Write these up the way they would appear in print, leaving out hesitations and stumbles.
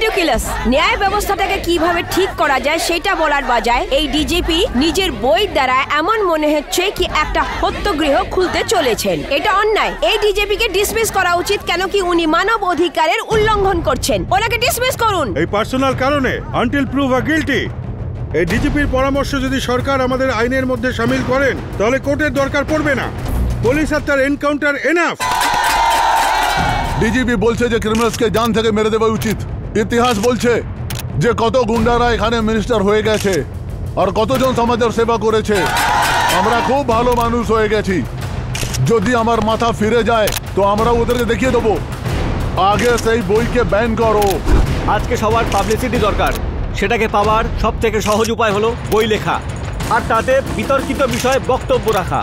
Ridiculous. ন্যায় ব্যবস্থাটাকে কিভাবে ঠিক করা যায় সেটা বলার বাজায় এই ডিজিপি নিজের বই দ্বারা এমন মনে হচ্ছে কি একটা হত্যগৃহ খুলতে চলেছেন। এটা অন্যায়। এই ডিজিপিকে ডিসমিস করা উচিত, কেন কি উনি মানব অধিকারের উল্লঙ্ঘন করছেন। ওনাকে ডিসমিস করুন। এই পার্সোনাল কারণে আনটিল প্রুভ আ গিল্টি। এই ডিজিপির পরামর্শ যদি সরকার আমাদের আইনের মধ্যে শামিল করেন তাহলে কোর্টের দরকার পড়বে না। পুলিশ আর তার এনকাউন্টার এনাফ। ডিজিপি বলছে যে ক্রিমিনালসকে জান থেকে মেরে দেওয়া উচিত। ইতিহাস বলছে যে কত গুন্ডারা এখানে মিনিস্টার হয়ে গেছে আর কতজন সমাজের সেবা করেছে। আমরা খুব ভালো মানুষ হয়ে গেছি। যদি আমার মাথা ফিরে যায় তো আমরা ওদেরকে দেখিয়ে দেবো। আগে সেই বইকে ব্যান করো। আজকে সবার পাবলিসিটি দরকার। সেটাকে পাওয়ার সব থেকে সহজ উপায় হলো বই লেখা আর তাতে বিতর্কিত বিষয়ে বক্তব্য রাখা।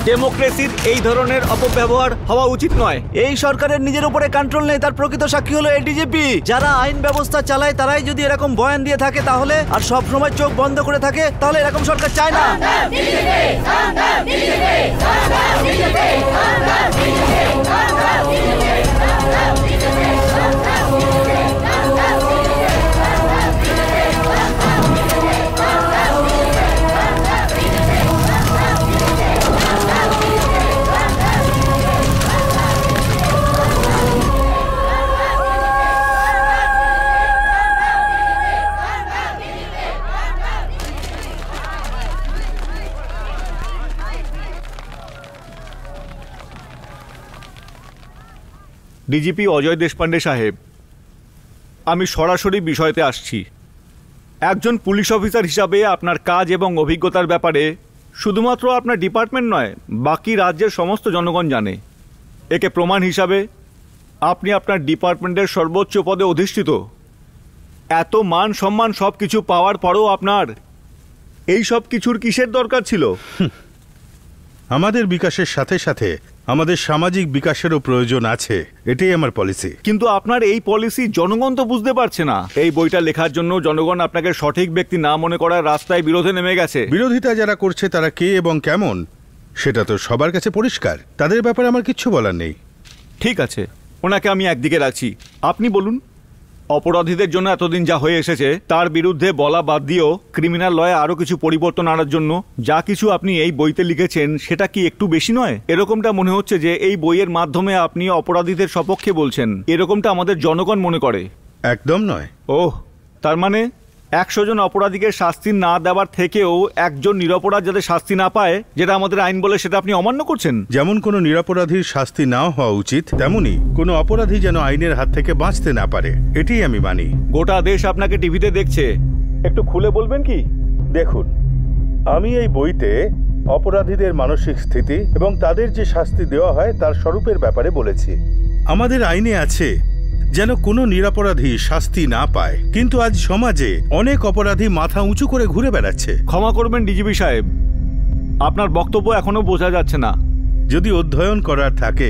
ডেমোক্রেসির এই ধরনের অপব্যবহার হওয়া উচিত নয়। এই সরকারের নিজের উপরে কন্ট্রোল নেই, তার প্রকৃত সাক্ষী হলো এডিজিপি। যারা আইন ব্যবস্থা চালায় তারাই যদি এরকম বয়ান দিয়ে থাকে তাহলে, আর সব সময় চোখ বন্ধ করে থাকে, তাহলে এরকম সরকার চায় না। ডিজিপি অজয় দেশপান্ডে সাহেব, আমি সরাসরি বিষয়তে আসছি। একজন পুলিশ অফিসার হিসাবে আপনার কাজ এবং অভিজ্ঞতার ব্যাপারে শুধুমাত্র আপনার ডিপার্টমেন্ট নয়, বাকি রাজ্যের সমস্ত জনগণ জানে। একে প্রমাণ হিসাবে আপনি আপনার ডিপার্টমেন্টের সর্বোচ্চ পদে অধিষ্ঠিত। এত মান সম্মান সব কিছু পাওয়ার পরেও আপনার এই সব কিছুর কিসের দরকার ছিল? আমাদের বিকাশের সাথে সাথে আমাদের সামাজিক বিকাশেরও প্রয়োজন আছে, এটাই আমার পলিসি। কিন্তু আপনার এই পলিসি জনগণ তো বুঝতে পারছে না। এই বইটা লেখার জন্য জনগণ আপনাকে সঠিক ব্যক্তি না মনে করার রাস্তায় বিরোধে নেমে গেছে। বিরোধিতা যারা করছে তারা কে এবং কেমন সেটা তো সবার কাছে পরিষ্কার। তাদের ব্যাপারে আমার কিচ্ছু বলার নেই। ঠিক আছে, ওনাকে আমি একদিকে রাখছি। আপনি বলুন, অপরাধীদের জন্য এতদিন যা হয়ে এসেছে তার বিরুদ্ধে বলা বাদ দিয়েও ক্রিমিনাল লয়ে আরো কিছু পরিবর্তন আনার জন্য যা কিছু আপনি এই বইতে লিখেছেন সেটা কি একটু বেশি নয়? এরকমটা মনে হচ্ছে যে এই বইয়ের মাধ্যমে আপনি অপরাধীদের সপক্ষে বলছেন, এরকমটা আমাদের জনগণ মনে করে। একদম নয়। ওহ, তার মানে 100 জন অপরাধীকে শাস্তি না দেওয়ার থেকেও একজন নিরপরাধ যাতে শাস্তি না পায়, যেটা আমাদের আইন বলে, সেটা আপনি অমান্য করছেন। যেমন কোনো নিরপরাধীর শাস্তি নাও হওয়া উচিত, তেমনি কোনো অপরাধী যেন আইনের হাত থেকে বাঁচতে না পারে, এটাই আমি মানি। গোটা দেশ আপনাকে টিভিতে দেখছে, একটু খুলে বলবেন কি? দেখুন, আমি এই বইতে অপরাধীদের মানসিক স্থিতি এবং তাদের যে শাস্তি দেওয়া হয় তার স্বরূপের ব্যাপারে বলেছি। আমাদের আইনে আছে যেন কোনো নিরপরাধী শাস্তি না পায়, কিন্তু আজ সমাজে অনেক অপরাধী মাথা উঁচু করে ঘুরে বেড়াচ্ছে। ক্ষমা করবেন ডিজিপি সাহেব, আপনার বক্তব্য এখনো বোঝা যাচ্ছে না। যদি অধ্যয়ন করার থাকে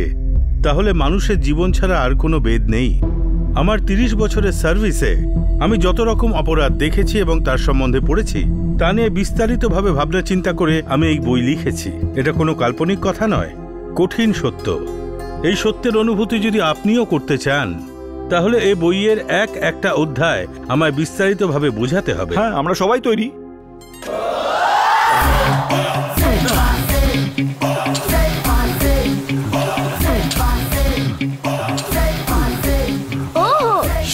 তাহলে মানুষের জীবন ছাড়া আর কোনো বেদ নেই। আমার 30 বছরের সার্ভিসে আমি যত রকম অপরাধ দেখেছি এবং তার সম্বন্ধে পড়েছি, তা নিয়ে বিস্তারিতভাবে ভাবনা চিন্তা করে আমি এই বই লিখেছি। এটা কোনো কাল্পনিক কথা নয়, কঠিন সত্য। এই সত্যের অনুভূতি যদি আপনিও করতে চান তাহলে এই বইয়ের একটা অধ্যায় আমায় বিস্তারিতভাবে বোঝাতে হবে। হ্যাঁ, আমরা সবাই তৈরি।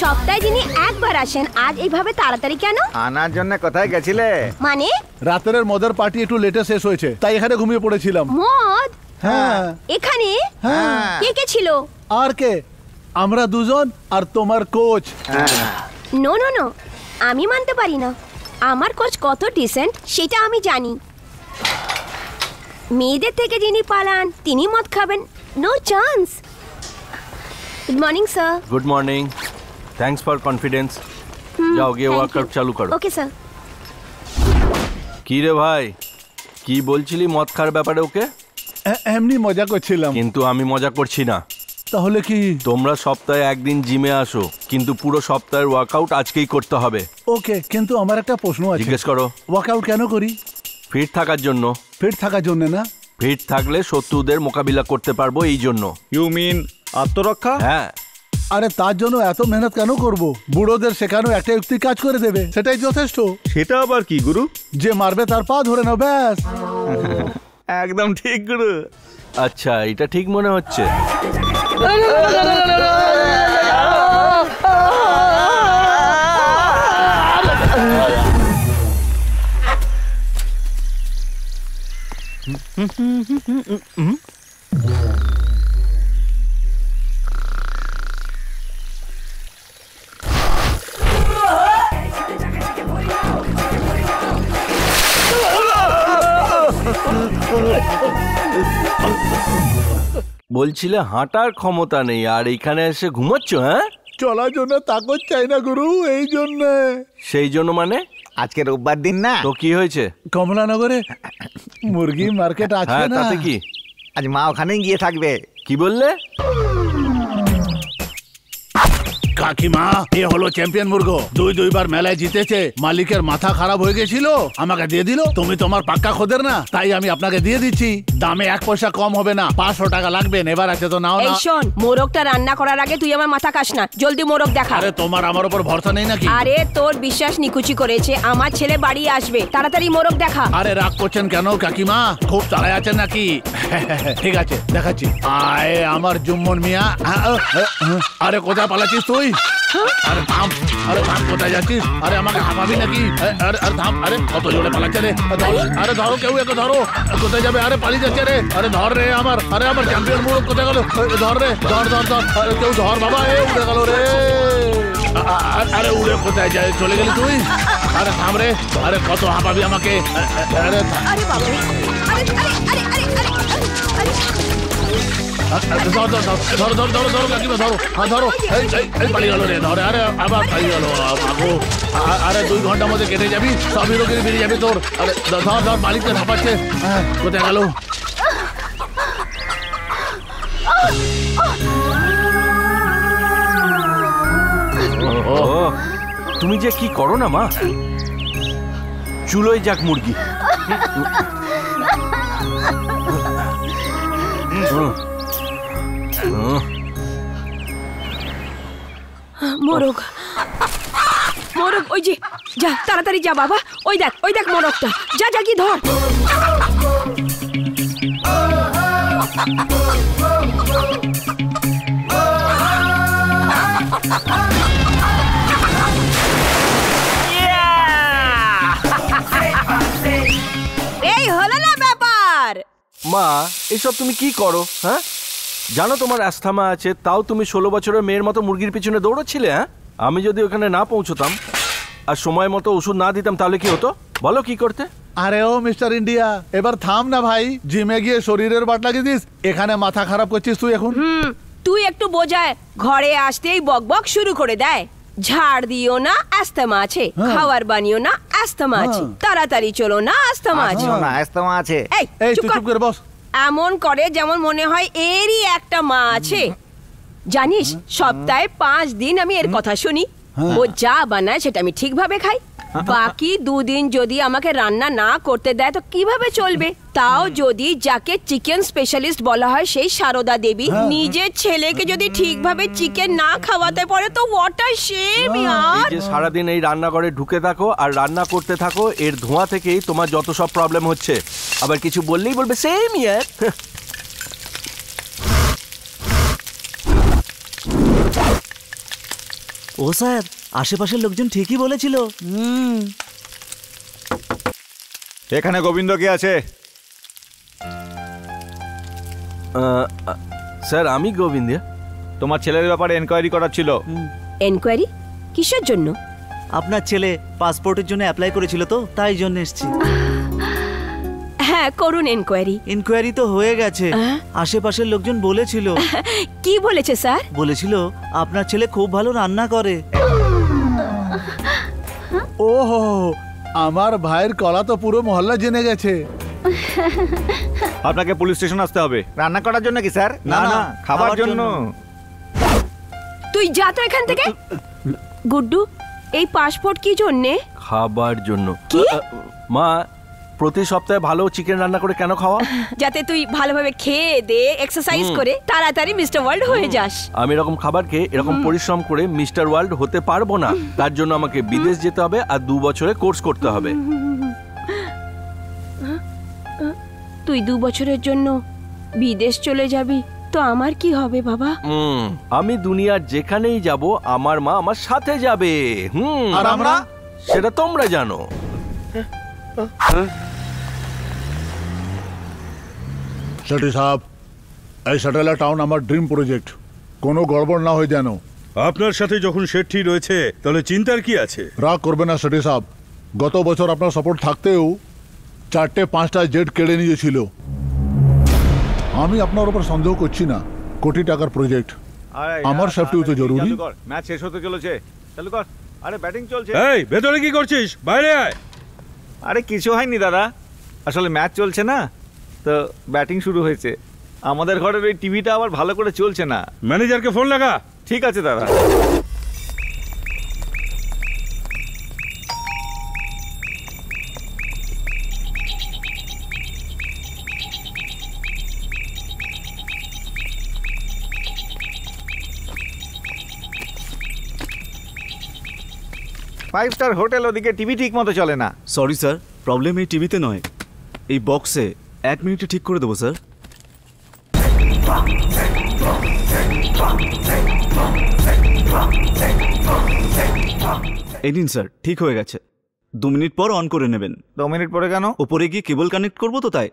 সপ্তাহে যিনি একবার আসেন, আজ এইভাবে তাড়াতাড়ি কেন? আনার জন্য কোথায় গেছিলে? মানে রাতের মদের পার্টি একটু লেটে শেষ হয়েছে, তাই এখানে ঘুমিয়ে পড়েছিলাম। মদ? হ্যাঁ। এখানে? হ্যাঁ। কে কে ছিল? আর কে? আমরা দুজন আর তোমার কোচ। নো নো নো, আমি মানতে পারি না। আমার কোচ কত ডিসেন্ট সেটা আমি জানি। মেয়েদের থেকে যিনি পালান তিনি মদ খাবেন? No chance. Good morning sir. Good morning, thanks for confidence. যাও গিয়ে ওয়ার্কআউট চালু করো। Okay sir. কি রে ভাই, কি বলছিলি মদ খাওয়ার ব্যাপারে ওকে? এমনি মজা করছিলাম। কিন্তু আমি মজা করছি না। তাহলে কি? তোমরা সপ্তাহে একদিন জিমে আসো, কিন্তু পুরো সপ্তাহের ওয়ার্কআউট আজকেই করতে হবে। ওকে, কিন্তু আমার একটা প্রশ্ন আছে। জিজ্ঞেস করো। ওয়ার্কআউট কেন করি? ফিট থাকার জন্য। ফিট থাকার জন্য না? ফিট থাকলে শত্রুদের মোকাবিলা করতে পারবো, এই জন্য। ইউ মিন আত্মরক্ষা? হ্যাঁ, আরে তার জন্য এত মেহনত কেন করব? বুড়োদের শেখানো একটা যুক্তি কাজ করে দেবে, সেটাই যথেষ্ট। সেটা আবার কি গুরু? যে মারবে তার পা ধরে নাও, ব্যাস। একদম ঠিক গুরু। আচ্ছা, এটা ঠিক মনে হচ্ছে। বলছিলে হাঁটার ক্ষমতা নেই আর এখানে এসে ঘুমাচ্ছ? হ্যাঁ, চলার জন্য তাকত চাই না গুরু, এই জন্য। সেই জন্য মানে? আজকে রোববার দিন না, তো কি হয়েছে? কমলানগরে মুরগি মার্কেট আছে হ্যাঁ, না? তাতে কি? আজ মা ওখানেই গিয়ে থাকবে। কি বললে? কাকিমা, এ হলো চ্যাম্পিয়ন মুরগ, দুইবার মেলায় জিতেছে। মালিকের মাথা খারাপ হয়ে গেছিল, আমাকে দিয়ে দিল। তুমি তোমার পাক্কা খোদের না, তাই আমি আপনাকে দিয়ে দিচ্ছি। দামে 1 পয়সা কম হবে না, 500 টাকা লাগবে। নেবার আছে তো নাও এই না। শোন, মোরগটা রান্না করার আগে তুই আমার মাথা কাস না, জলদি মোরগ দেখা। আরে তোমার আমার উপর ভরসা নেই নাকি? আরে তোর বিশ্বাস নিকুচি করেছে, আমার ছেলে বাড়ি আসবে, তাড়াতাড়ি মোরগ দেখা। আরে রাগ করছেন কেন কাকিমা? খুব তাড়ায় আছেন নাকি? ঠিক আছে, দেখাচ্ছি। আয় আমার জুম্মন মিয়া। আরে কোথায় পালাচ্ছিস তুই? আরে থাম, আরে থাম, কোথায় যাচ্ছিস? আরে আমাকে হাঁপাবি নাকি? আরে আরে থাম, আরে কত জোরে পালাচ্ছে রে। আরে ধরো, কেউ একে ধরো। কোথায় যাবে? আরে পালিয়ে যাচ্ছে রে। আরে ধর রে আমার, আরে আমার চ্যাম্পিয়ন মুরগ কোথায় গেল? ধর রে, ধর ধর ধর। আরে কেউ ধর বাবা, এ উড়ে গেল রে। আরে উড়ে কোথায় যায়? চলে গেলি তুই? আরে থাম রে, আরে কত হাঁপাবি আমাকে? আরে আরে বাবা, আরে আরে আরে আরে আরে ধর ধর ধর ধর ধর ধর ধর কাকিমা, ধরো। হ্যাঁ ধরো। এই পালিয়ে গেল রে, ধরে। আরে আবার পালিয়ে গেল। আরে 2 ঘন্টার মধ্যে কেটে যাবি, সব হিরোগিরি বেরিয়ে যাবে তোর। আরে ধর ধর, মালিককে ধাপাচ্ছে। কোথায় গেল? ও, তুমি যে কি করো না মা। চুলোই যাক মুরগি। মোরগ, মোরগ, ওই যে, যা তাড়াতাড়ি যা বাবা। ওই দেখ মোরগটা, যা যা কি ধর। এই হলো না ব্যাপার। মা, এসব তুমি কি করো? হ্যাঁ, জানো তোমার অ্যাस्थমা আছে, তাও তুমি 16 বছরের মেয়ের মতো মুরগির পিছনে দৌড়াচ্ছিলে। হ্যাঁ, আমি যদি ওখানে না পৌঁছতাম আর সময় মতো ওষুধ না দিতাম তাহলে কি হতো বলো? কি করতে? আরে ও মিস্টার ইন্ডিয়া, এবার থাম না ভাই। জিমে গিয়ে শরীরের বাট লাগিয়ে দিস, এখানে মাথা খারাপ করছিস তুই এখন। তুই একটু বোঝায়, ঘরে আসতেই বকবক শুরু করে দেয়। ঝাড় দিও না, অ্যাস্থমা আছে। খাবার বানিও না, অ্যাস্থমা আছে। তাড়াতাড়ি চলো না, অ্যাস্থমা আছে। না, আস্তমা আছে। এই চুপ তুই কর। চুপ করে বস। এমন করে যেমন মনে হয় এরই একটা মা আছে। জানিস, সপ্তাহে 5 দিন আমি এর কথা শুনি। ও যা বানায় সেটা আমি ঠিকভাবে খাই। বাকি 2 দিন যদি আমাকে রান্না না করতে দেয় তো কিভাবে চলবে? তাও যদি যাকে চিকেন স্পেশালিস্ট বলা হয় সেই সারদা দেবী নিজের ছেলেকে যদি ঠিকভাবে চিকেন না খাওয়াতে পারে তো হোয়াট আ শেম এই ইয়ার। যে সারাদিন এই রান্নাঘরে ঢুকে থাকো আর রান্না করতে থাকো, এর ধোঁয়া থেকেই তোমার যত সব প্রবলেম হচ্ছে। আবার কিছু বললেই বলবে সেম ইয়ার। ও স্যার, আশেপাশের লোকজন ঠিকই বলেছিল। এখানে গোবিন্দ কে আছে? স্যার, আমি গোবিন্দ। তোমার ছেলের ব্যাপারে এনকোয়ারি করার ছিল। এনকোয়ারি কিসের জন্য? আপনার ছেলে পাসপোর্টের জন্য অ্যাপ্লাই করেছিল তো, তাই জন্য এসেছি। হ্যাঁ, করুন এনকোয়ারি। ইনকোয়ারি তো হয়ে গেছে। আশেপাশের লোকজন বলেছিল। কি বলেছে স্যার? বলেছিল আপনার ছেলে খুব ভালো রান্না করে। ওহো, আমার ভাইয়ের কলা তো পুরো মহল্লা জেনে গেছে। আপনাকে পুলিশ স্টেশন আসতে হবে। রান্না করার জন্য কি স্যার? না না, খাবার জন্য। তুই যা তো এখান থেকে। গুড্ডু, এই পাসপোর্ট কি জন্যে? খাবার জন্য। কি? মা, প্রতি সপ্তাহে ভালো চিকেন রান্না করে কেন খাওয়া? যাতে তুই ভালোভাবে খেয়ে দে, এক্সারসাইজ করে তাড়াতাড়ি মিস্টার ওয়ার্ল্ড হয়ে যাস। আমি এরকম খাবার খেয়ে এরকম পরিশ্রম করে মিস্টার ওয়ার্ল্ড হতে পারবো না। তার জন্য আমাকে বিদেশ যেতে হবে আর 2 বছরের কোর্স করতে হবে। তুই 2 বছরের জন্য বিদেশ চলে যাবি তো আমার কি হবে বাবা? আমি দুনিয়ার যেখানেই যাব আমার মা আমার সাথে যাবে। আর আমরা? সেটা তোমরা জানো। সেটি সাহেব, এই স্যাটেলাইট টাউন আমার ড্রিম প্রজেক্ট, কোনো গড়বড় না হয়ে যেন। আপনার সাথে যখন শেঠি রয়েছে তাহলে চিন্তার কি আছে? রাগ করবে না সেটি সাহেব, গত বছর আপনার সাপোর্ট থাকতেও 4-5টা জেট কেড়ে নিয়েছিল। আমি আপনার উপর সন্দেহ করছি না, কোটি টাকার প্রজেক্ট, আমার সেফটিও তো জরুরি। ম্যাচ শেষ হতে চলেছে, চালু কর। আরে ব্যাটিং চলছে। এই ভেতরে কি করছিস? বাইরে আয়। আরে কিছু হয়নি দাদা, আসলে ম্যাচ চলছে না তো ব্যাটিং শুরু হয়েছে। আমাদের ঘরের ওই টিভিটা আবার ভালো করে চলছে না। ম্যানেজারকে ফোন লাগা। ঠিক আছে দাদা। ফাইভ স্টার হোটেল, ওদিকে টিভি ঠিক মতো চলে না। সরি স্যার, প্রবলেম এই টিভিতে নয়, এই বক্সে। 1 মিনিটে ঠিক করে দেবো স্যার। এই নিন স্যার, ঠিক হয়ে গেছে। 2 মিনিট পর অন করে নেবেন। 2 মিনিট পরে কেন? ওপরে গিয়ে কেবল কানেক্ট করবো তো তাই।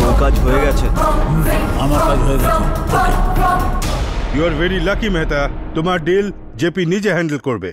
তোর কাজ হয়ে গেছে। আমার কাজ হয়ে গেছে। You are very lucky Mehta, তোমার ডিল জেপি নিজে হ্যান্ডেল করবে।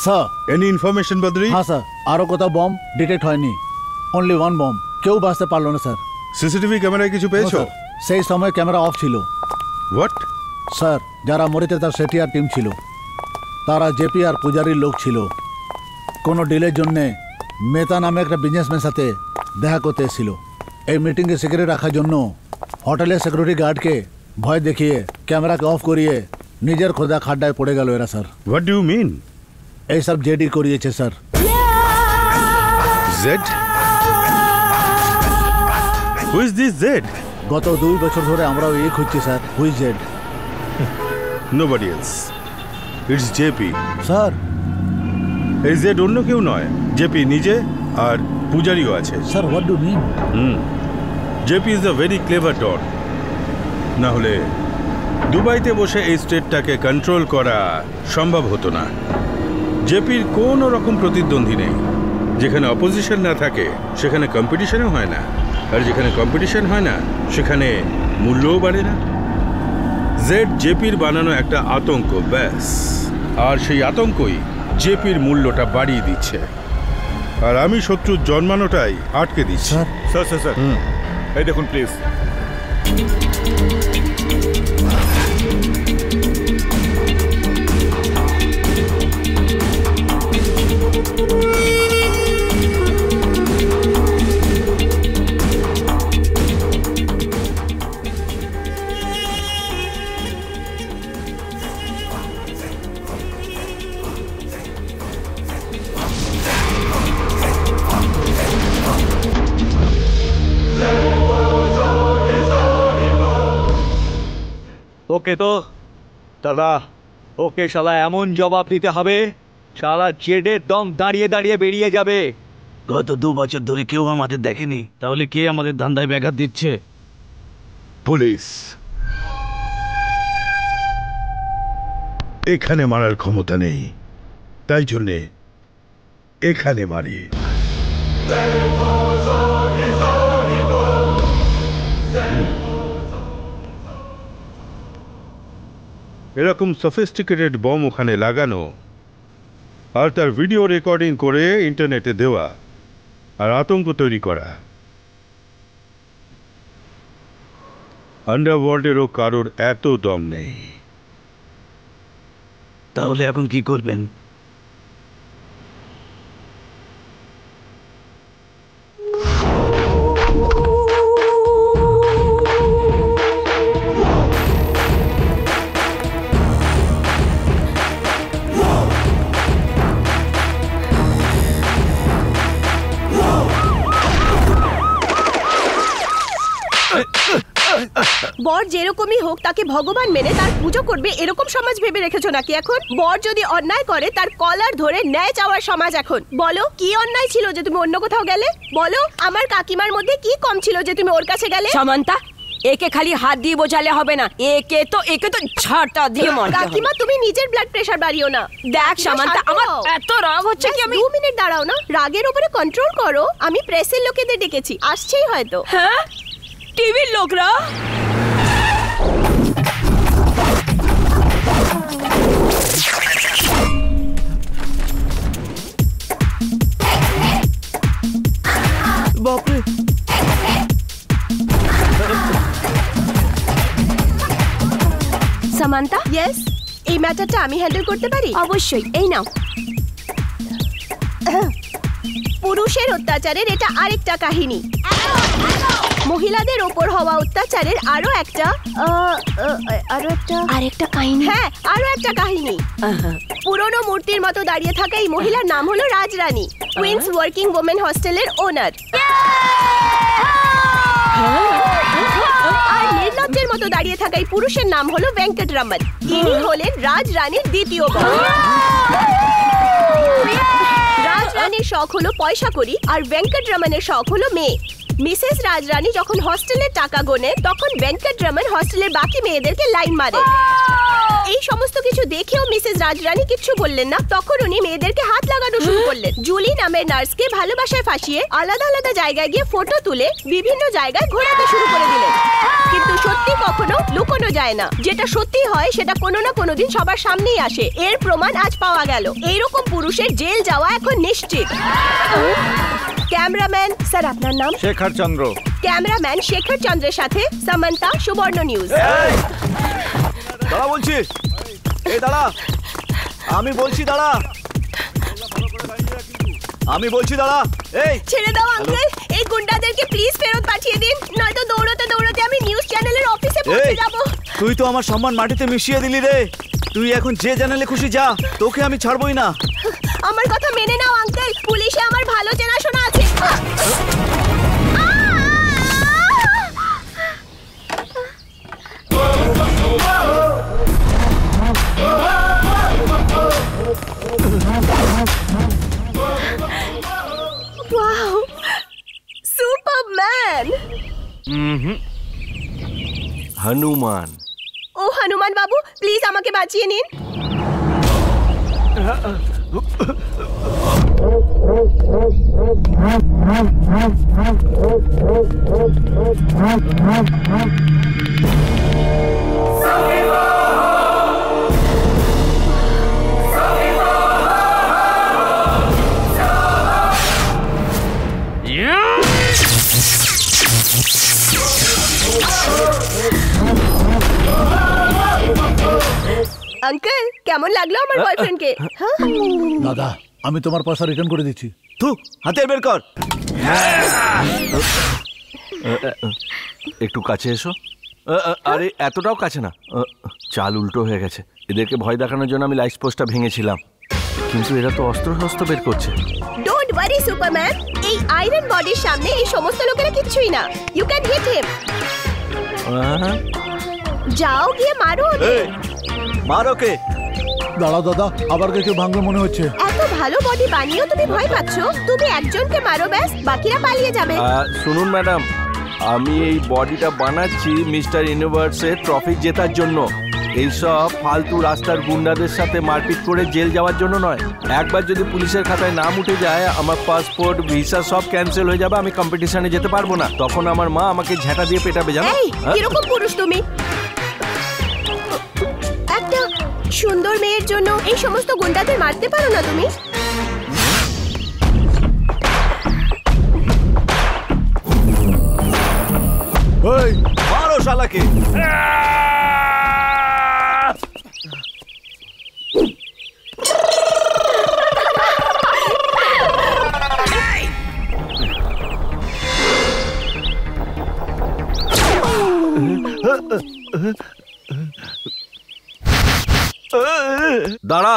স্যার, এনি ইনফরমেশন বদলি? হ্যাঁ স্যার, আরও কোথাও বম ডিটেক্ট হয়নি, অনলি 1 বম। কেউ বাঁচতে পারলো না স্যার। সিসিটিভি ক্যামেরায় কিছু পেয়েছো? স্যার, সেই সময় ক্যামেরা অফ ছিল। হোয়াট? স্যার, যারা মরেছে তার সেটি আর টিম ছিল, তারা জেপি আর পূজারির লোক ছিল। কোনো ডিলের জন্যে মেহতা নামে একটা বিজনেসম্যানের সাথে দেখা করতে এসেছিল। এই মিটিংকে সিকিউরিটি রাখার জন্য হোটেলের সিকিউরিটি গার্ডকে ভয় দেখিয়ে ক্যামেরাকে অফ করিয়ে নিজের খোদা খাড্ডায় পড়ে গেল এরা sir. What do you mean? এইসব জেডি করিয়েছে sir. Z? Who is this Z? গত 2 বছর ধরে আমরাও এই খুঁজছি স্যার, হুই Z. Nobody else, it's JP. Sir, এই জেড অন্য কেউ নয়, জেপি নিজে আর পূজারিও আছে। Sir what do mean? JP is a very clever don. না হলে দুবাইতে বসে এই স্টেটটাকে কন্ট্রোল করা সম্ভব হতো না। জেপির কোনো রকম প্রতিদ্বন্দ্বী নেই। যেখানে অপোজিশন না থাকে সেখানে কম্পিটিশনও হয় না, আর যেখানে কম্পিটিশন হয় না সেখানে মূল্যও বাড়ে না। জেড জেপির বানানো একটা আতঙ্ক, ব্যাস। আর সেই আতঙ্কই জেপির মূল্যটা বাড়িয়ে দিচ্ছে, আর আমি শত্রুর জন্মানোটাই আটকে দিচ্ছি। স্যার স্যার স্যার, এই দেখুন প্লিজ। ওকে তো দাদা, ওকে শালা এমন জবাব দিতে হবে, শালা জেডের দম দাঁড়িয়ে দাঁড়িয়ে বেরিয়ে যাবে। গত 2 বছর ধরে কেউ আমাদের দেখেনি, তাহলে কে আমাদের ধান্দায় ব্যাঘাত দিচ্ছে? পুলিশ। এখানে মারার ক্ষমতা নেই, তাই জন্যে এখানে মারি। এরকম সফিস্টিকেটেড বম ওখানে লাগানো আর তার ভিডিও রেকর্ডিং করে ইন্টারনেটে দেওয়া আর আতঙ্ক তৈরি করা। আন্ডারওয়ার্ল্ডেরও কারোর এত দম নেই। তাহলে এখন কি করবেন? বর যেরকমই হোক তাকে ভগবান মেনে তার পুজো করবে এরকম সমাজ ভেবে রেখেছো নাকি এখন? বর যদি অন্যায় করে তার কলার ধরে ন্যায় চাওয়ার সমাজ এখন। বলো কি অন্যায় ছিল যে তুমি অন্য কোথাও গেলে? বলো আমার কাকিমার মধ্যে কি কম ছিল যে তুমি ওর কাছে গেলে? সামান্তা, একে খালি হাত দিয়ে বোঝালে হবে না, একে তো ঝাড়টা দিয়ে মারতে হবে। কাকিমা তুমি নিজের ব্লাড প্রেশার বাড়িও না। দেখ সামান্তা, আমার এত রাগ হচ্ছে কি আমি 2 মিনিট দাঁড়াও না, রাগের উপরে কন্ট্রোল করো। আমি প্রেসের লোকেদের ডেকেছি, আসছেই হয়তো। হ্যাঁ, টিভির লোকরা। বাপরে, সামান্তা, ইয়েস, এই ম্যাটারটা আমি হ্যান্ডেল করতে পারি। অবশ্যই, এই নাও। পুরুষের অত্যাচারের এটা আরেকটা কাহিনী। মহিলাদের ওপর হওয়া অত্যাচারের আরো একটা কাহিনী। হ্যাঁ, আরো একটা কাহিনী। পুরনো মূর্তির মতো দাঁড়িয়ে থাকা এই মহিলার নাম হলো রাজরানী, কুইন্স ওয়ার্কিং ওমেন হস্টেলের ওনার। আর নির্লজ্জের মতো দাঁড়িয়ে থাকা এই পুরুষের নাম হলো ভেঙ্কটরমন। ইনি হলেন রাজরানীর দ্বিতীয় বর। রাজরানীর শখ হলো পয়সা করি আর ভেঙ্কটরমনের শখ হলো মেয়ে। মিসেস রাজরানী যখন হস্টেলের টাকা গোনে তখন ভেঙ্কটরমন হস্টেলের বাকি মেয়েদেরকে লাইন মারে। এই সমস্ত কিছু দেখেও মিসেস রাজরানী কিছু বললেন না। তখন উনি মেয়েদেরকে হাত লাগানো শুরু করলেন। জুলি নামের নার্সকে ভালোবাসায় ফাঁসিয়ে আলাদা আলাদা জায়গায় গিয়ে ফটো তুলে বিভিন্ন জায়গায় ঘোরাতে শুরু করে দিলেন। কিন্তু সত্যি কখনো লুকোনো যায় না, যেটা সত্যি হয় সেটা কোনো না কোনো দিন সবার সামনেই আসে। এর প্রমাণ আজ পাওয়া গেল। এইরকম পুরুষের জেল যাওয়া এখন নিশ্চিত। ক্যামেরাম্যান স্যার, আপনার নাম? শেখর চন্দ্র। ক্যামেরাম্যান শেখর চন্দ্রের সাথে সামান্তা, সুবর্ণ নিউজ। দাঁড়া বলছি, এই দাঁড়া, আমি বলছি দাঁড়া, আমি বলছি দাঁড়া। এই ছেড়ে দাও আঙ্কেল, এই গুন্ডাদেরকে প্লিজ ফেরত পাঠিয়ে দিন, নয়তো দৌড়তে দৌড়তে আমি নিউজ চ্যানেলের অফিসে পৌঁছে যাব। তুই তো আমার সম্মান মাটিতে মিশিয়ে দিলি রে। তুই এখন যে চ্যানেলে খুশি যা, তোকে আমি ছাড়বই না। আমার কথা মেনে নাও আঙ্কেল, পুলিশে আমার ভালো চেনাশোনা আছে। Wow, Superman. হনুমান। ও হনুমান বাবু, প্লিজ আমাকে বাঁচিয়ে নিন। আঙ্কেল, কেমন লাগলো আমার বয়ফ্রেন্ডকে? দাদা, আমি তোমার পয়সা রিটার্ন করে দিচ্ছি। তু হাতে বের কর। একটু কাছে এসো। আরে এতটাও কাছে না। চাল উল্টো হয়ে গেছে। এদেরকে ভয় দেখানোর জন্য আমি লাইট পোস্টটা ভেঙেছিলাম, কিন্তু এরা তো অস্ত্র শস্ত্র বের করছে। ডোন্ট ওয়ারি সুপারম্যান, এই আয়রন বডির সামনে এই সমস্ত লোকেরা কিছুই না। ইউ ক্যান হিট হিম। যাও গিয়ে মারো ওদের। মার ওকে। দাঁড়াও দাদা, আবার কিছু ভাঙবে মনে হচ্ছে। এত ভালো বডি বানিয়েও তুমি ভয় পাচ্ছ? তুমি একজনকে মারো, ব্যাস বাকিরা পালিয়ে যাবে। শুনুন ম্যাডাম, আমি এই বডিটা বানাচ্ছি মিস্টার ইউনিভার্সের ট্রফি জেতার জন্য। এইসব ফালতু রাস্তার গুন্ডাদের সাথে মারপিট করে জেল যাওয়ার জন্য নয়। একবার যদি পুলিশের খাতায় নাম উঠে যায়, আমার পাসপোর্ট ভিসা সব ক্যান্সেল হয়ে যাবে, আমি কম্পিটিশনে যেতে পারবো না। তখন আমার মা আমাকে ঝাঁটা দিয়ে পেটাবে, জানো? এই কিরকম পুরুষ তুমি? একটা সুন্দর মেয়ের জন্য এই সমস্ত গুন্ডাদের মারতে পারো না তুমি? এই মারো শালাকে। দাঁড়া,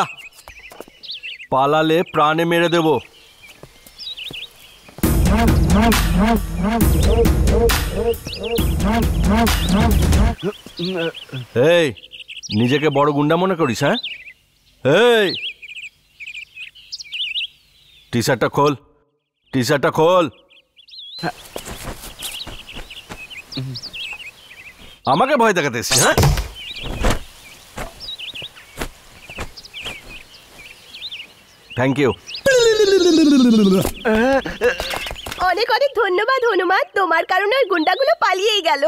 পালালে প্রাণে মেরে দেব। এই, নিজেকে বড় গুন্ডা মনে করিস? হ্যাঁ, এই টি শার্টটা খোল, টি শার্টটা খোল। আমাকে ভয় দেখাতে এসছিস? হ্যাঁ, থ্যাংক ইউ। অনেক অনেক ধন্যবাদ হনুমান, তোমার কারণে ওই গুন্ডাগুলো পালিয়েই গেল।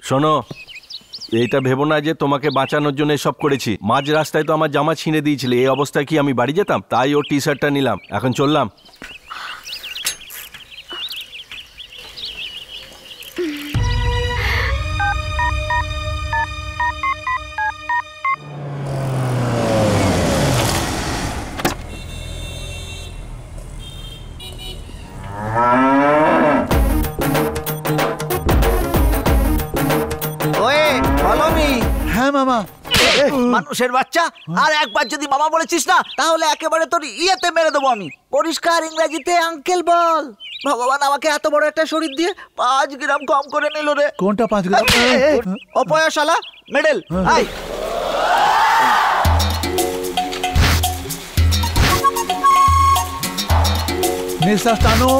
শোনো, এইটা ভেবো না যে তোমাকে বাঁচানোর জন্য সব করেছি। মাঝ রাস্তায় তো আমার জামা ছিঁড়ে দিয়েছিলে, এই অবস্থায় কি আমি বাড়ি যেতাম? তাই ওর টি শার্টটা নিলাম, এখন চললাম। Way follow me. হ্যাঁ মামা। মানুষের বাচ্চা, আর একবার যদি মামা বলেছিস না তাহলে একেবারে তোর ইয়েতে মেরে দেবো আমি। পরিষ্কার ইংরেজিতে আঙ্কেল বল। ভগবান আমাকে এত বড় একটা শরীর দিয়ে 5 গ্রাম কম করে নিল রে। কোনটা 5 গ্রাম? অপয়াশালা মেডেল। আই নিঃশ্বাস টানো।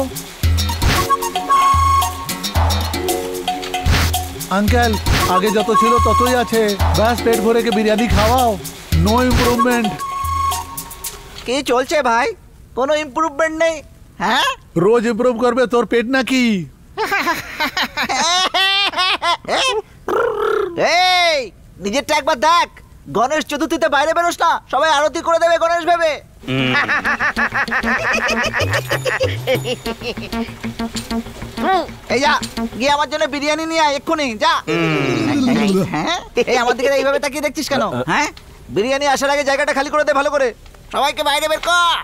আঙ্কেল, আগে যত ছিল ততই আছে, ব্যাস পেট ভরে কে বিরিয়ানি খাওয়াও। No improvement. কি চলছে ভাই? কোনো ইমপ্রুভমেন্ট নেই? হ্যাঁ, রোজ ইমপ্রুভ করবে তোর পেট নাকি? এই নিজেরটা একবার দেখ। গণেশ চতুর্থীতে বাইরে বেরোস না, সবাই আরতি করে দেবে গণেশ ভেবে। এই যা, গিয়ে আমার জন্য বিরিয়ানি নিয়ে আয় এক্ষুনি, যা। হ্যাঁ, এই আমার দিকে এইভাবে তাকিয়ে দেখছিস কেন? হ্যাঁ, বিরিয়ানি আসার আগে জায়গাটা খালি করে দে ভালো করে। সবাইকে বাইরে বের কর।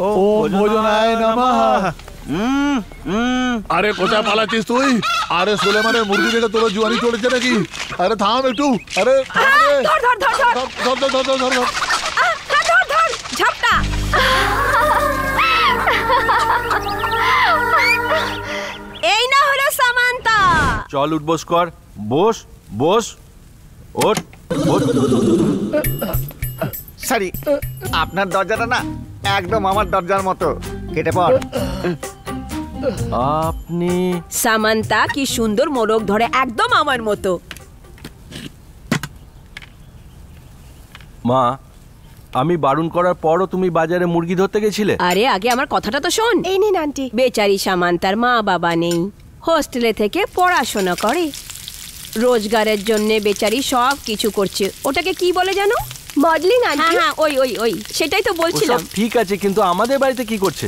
ওম ভোজনায় নমঃ। আরে কোথায় পালাচ্ছিস তুই? আরে সুলেমানের মুরগি দেখে তোর জুয়ানি চড়েছে নাকি? আরে থাম একটু। আরে ধর ধর ধর ধর ধর ধর ধর ধর ধর ধর। ধর ধর ঝাপটা। এই না হলো সামান্তা। চল উঠ, বস কর, বস বস, ওঠ ওঠ। সরি, আপনার দরজাটা না একদম আমার দরজার মতো। কেটে পড়। আপনি? সামান্তা কি সুন্দর মোরগ ধরে, একদম আমার মতো। মা, আমি বারণ করার পরও তুমি বাজারে মুরগি ধরতে গেছিলে? আরে আগে আমার কথাটা তো শোন। এই নিন আন্টি। বেচারি সামান্তার মা বাবা নেই, হোস্টেলে থেকে পড়াশোনা করে, রোজগারের জন্য বেচারি সব কিছু করছে। ওটাকে কি বলে জানো? Modelling aunty. হ্যাঁ ওই ওই ওই সেটাই তো বলছিলাম। ওসব ঠিক আছে, কিন্তু আমাদের বাড়িতে কি করছে?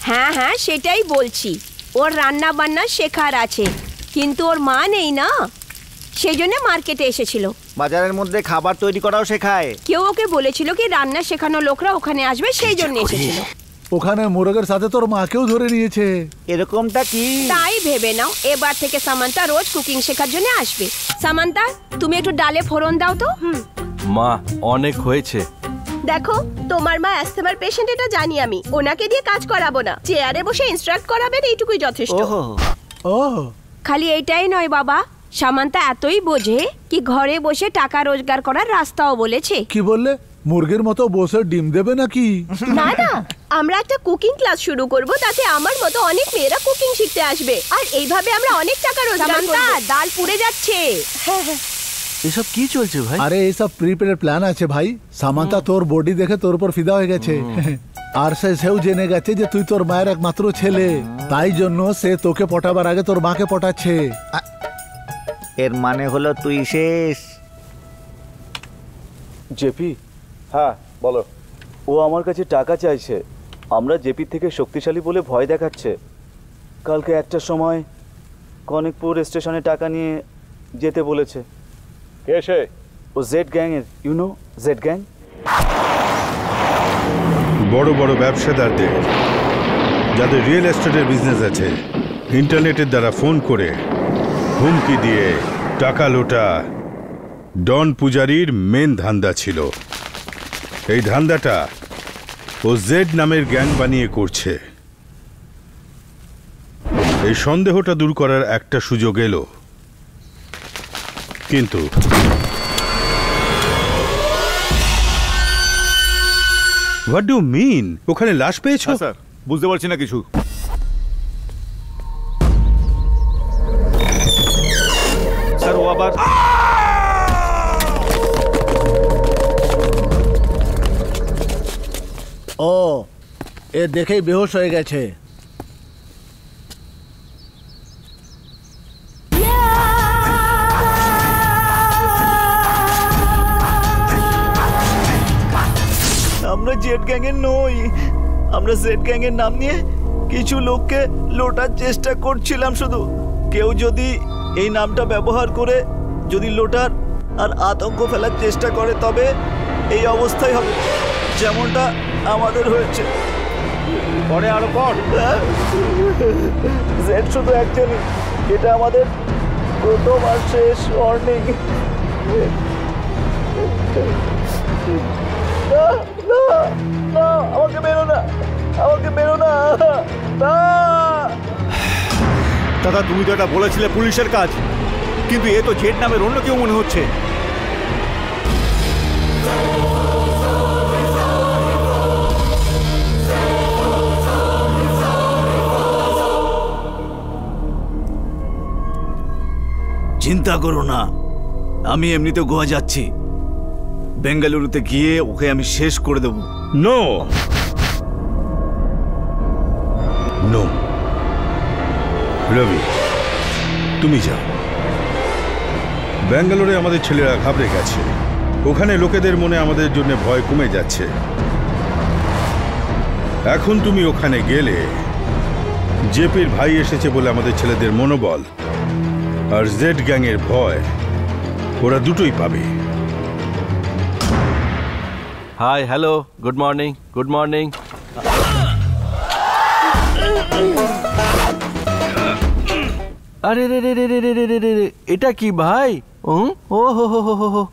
হ্যাঁ হ্যাঁ সেটাই বলছি, ওর রান্না বান্না শেখার আছে, কিন্তু ওর মা নেই না, সেই জন্য মার্কেটে এসেছিল। বাজারের মধ্যে খাবার তৈরি করাও শেখায়। কেউ ওকে বলেছিল কি রান্না শেখানো লোকরা ওখানে আসবে, সেই জন্য এসেছিল। ওখানে মোরগের সাথে তোর মাকেও ধরে নিয়েছে। এরকমটা কি? তাই ভেবে নাও এবার থেকে সামান্তা রোজ কুকিং শেখার জন্য আসবে। সামান্তা, তুমি একটু ডালে ফোড়ন দাও তো। মা, অনেক হয়েছে। দেখো, তোমার মা অ্যাস্থমার পেশেন্ট, এটা জানি আমি। ওনাকে দিয়ে কাজ করাবো না, চেয়ারে বসে ইনস্ট্রাক্ট করাবেন, এইটুকুই যথেষ্ট। ও খালি এইটাই নয় বাবা, সামান্তা এতই বোঝে কি ঘরে বসে টাকা রোজগার করার রাস্তাও বলেছে। কি বললে? মুরগির মতো বসে ডিম দেবে নাকি? না না, আমরা একটা কুকিং ক্লাস শুরু করব, তাতে আমার মতো অনেক মেয়েরা কুকিং শিখতে আসবে আর এইভাবে আমরা অনেক টাকা রোজগার করব। ডাল পুড়ে যাচ্ছে। এসব কি চলছে ভাই? আরে এইসব প্রিপেয়ার প্ল্যান আছে ভাই। সামান্তা তোর বডি দেখে তোর উপর ফিদা হয়ে গেছে আর সেও জেনে গেছে যে তুই তোর মায়ের একমাত্র ছেলে, তাই জন্য সে তোকে পটাবার আগে তোর মাকে পটাচ্ছে। এর মানে হলো তুই শেষ। জেপি, হ্যাঁ বলো। ও আমার কাছে টাকা চাইছে। আমরা জেপি থেকে শক্তিশালী বলে ভয় দেখাচ্ছে। কালকে 1টার সময় কনেকপুর স্টেশনে টাকা নিয়ে যেতে বলেছে। কে সে? ও জেড গ্যাংয়ের, ইউনো জেড গ্যাং। বড় বড় ব্যবসাদারদের, যাদের রিয়েল এস্টেটের বিজনেস আছে, ইন্টারনেটের দ্বারা ফোন করে হুমকি দিয়ে টাকা লোটা ডন পূজারীর মেন ধান্দা ছিল। এই ধান্দাটা ও জেড নামের গ্যাং বানিয়ে করছে। এই সন্দেহটা দূর করার একটা সুযোগ এলো, কিন্তু হোয়াট ডু মিন? ওখানে লাশ পেয়েছো? স্যার বুঝতে পারছি না কিছু। স্যার ও আবার ও এ দেখেই বেহুশ হয়ে গেছে। আমরা জেড গ্যাং এর নই। আমরা জেড গ্যাং এর নাম নিয়ে কিছু লোককে লোটার চেষ্টা করছিলাম। শুধু কেউ যদি এই নামটা ব্যবহার করে যদি লোটার আর আতঙ্ক ফেলার চেষ্টা করে, তবে এই অবস্থাই হবে যেমনটা আমাদের হয়েছে। পরে আরো পর জেড শুধু অ্যাকচুয়ালি এটা আমাদের প্রথম আর শেষ ওয়ার্নিং। না না না, আমাকে মেরো না, আমাকে মেরো না। দাদা তুমি তো এটা বলেছিলে পুলিশের কাজ, কিন্তু এ তো জেড নামের অন্য কেউ মনে হচ্ছে। চিন্তা করো না, আমি এমনিতে গোয়া যাচ্ছি। বেঙ্গালুরুতে গিয়ে ওকে আমি শেষ করে দেব। নো নো রবি, তুমি যাও। ব্যাঙ্গালোরে আমাদের ছেলেরা ঘাবড়ে গেছে। ওখানে লোকেদের মনে আমাদের জন্য ভয় কমে যাচ্ছে। এখন তুমি ওখানে গেলে জেপির ভাই এসেছে বলে আমাদের ছেলেদের মনোবল আর জেড গ্যাংয়ের ভয়, ওরা দুটোই পাবে। Hi, hello, good morning, good morning. আরে রে রে রে রে রে রে রে রে, এটা কি ভাই? ও হো হো হো হো হো,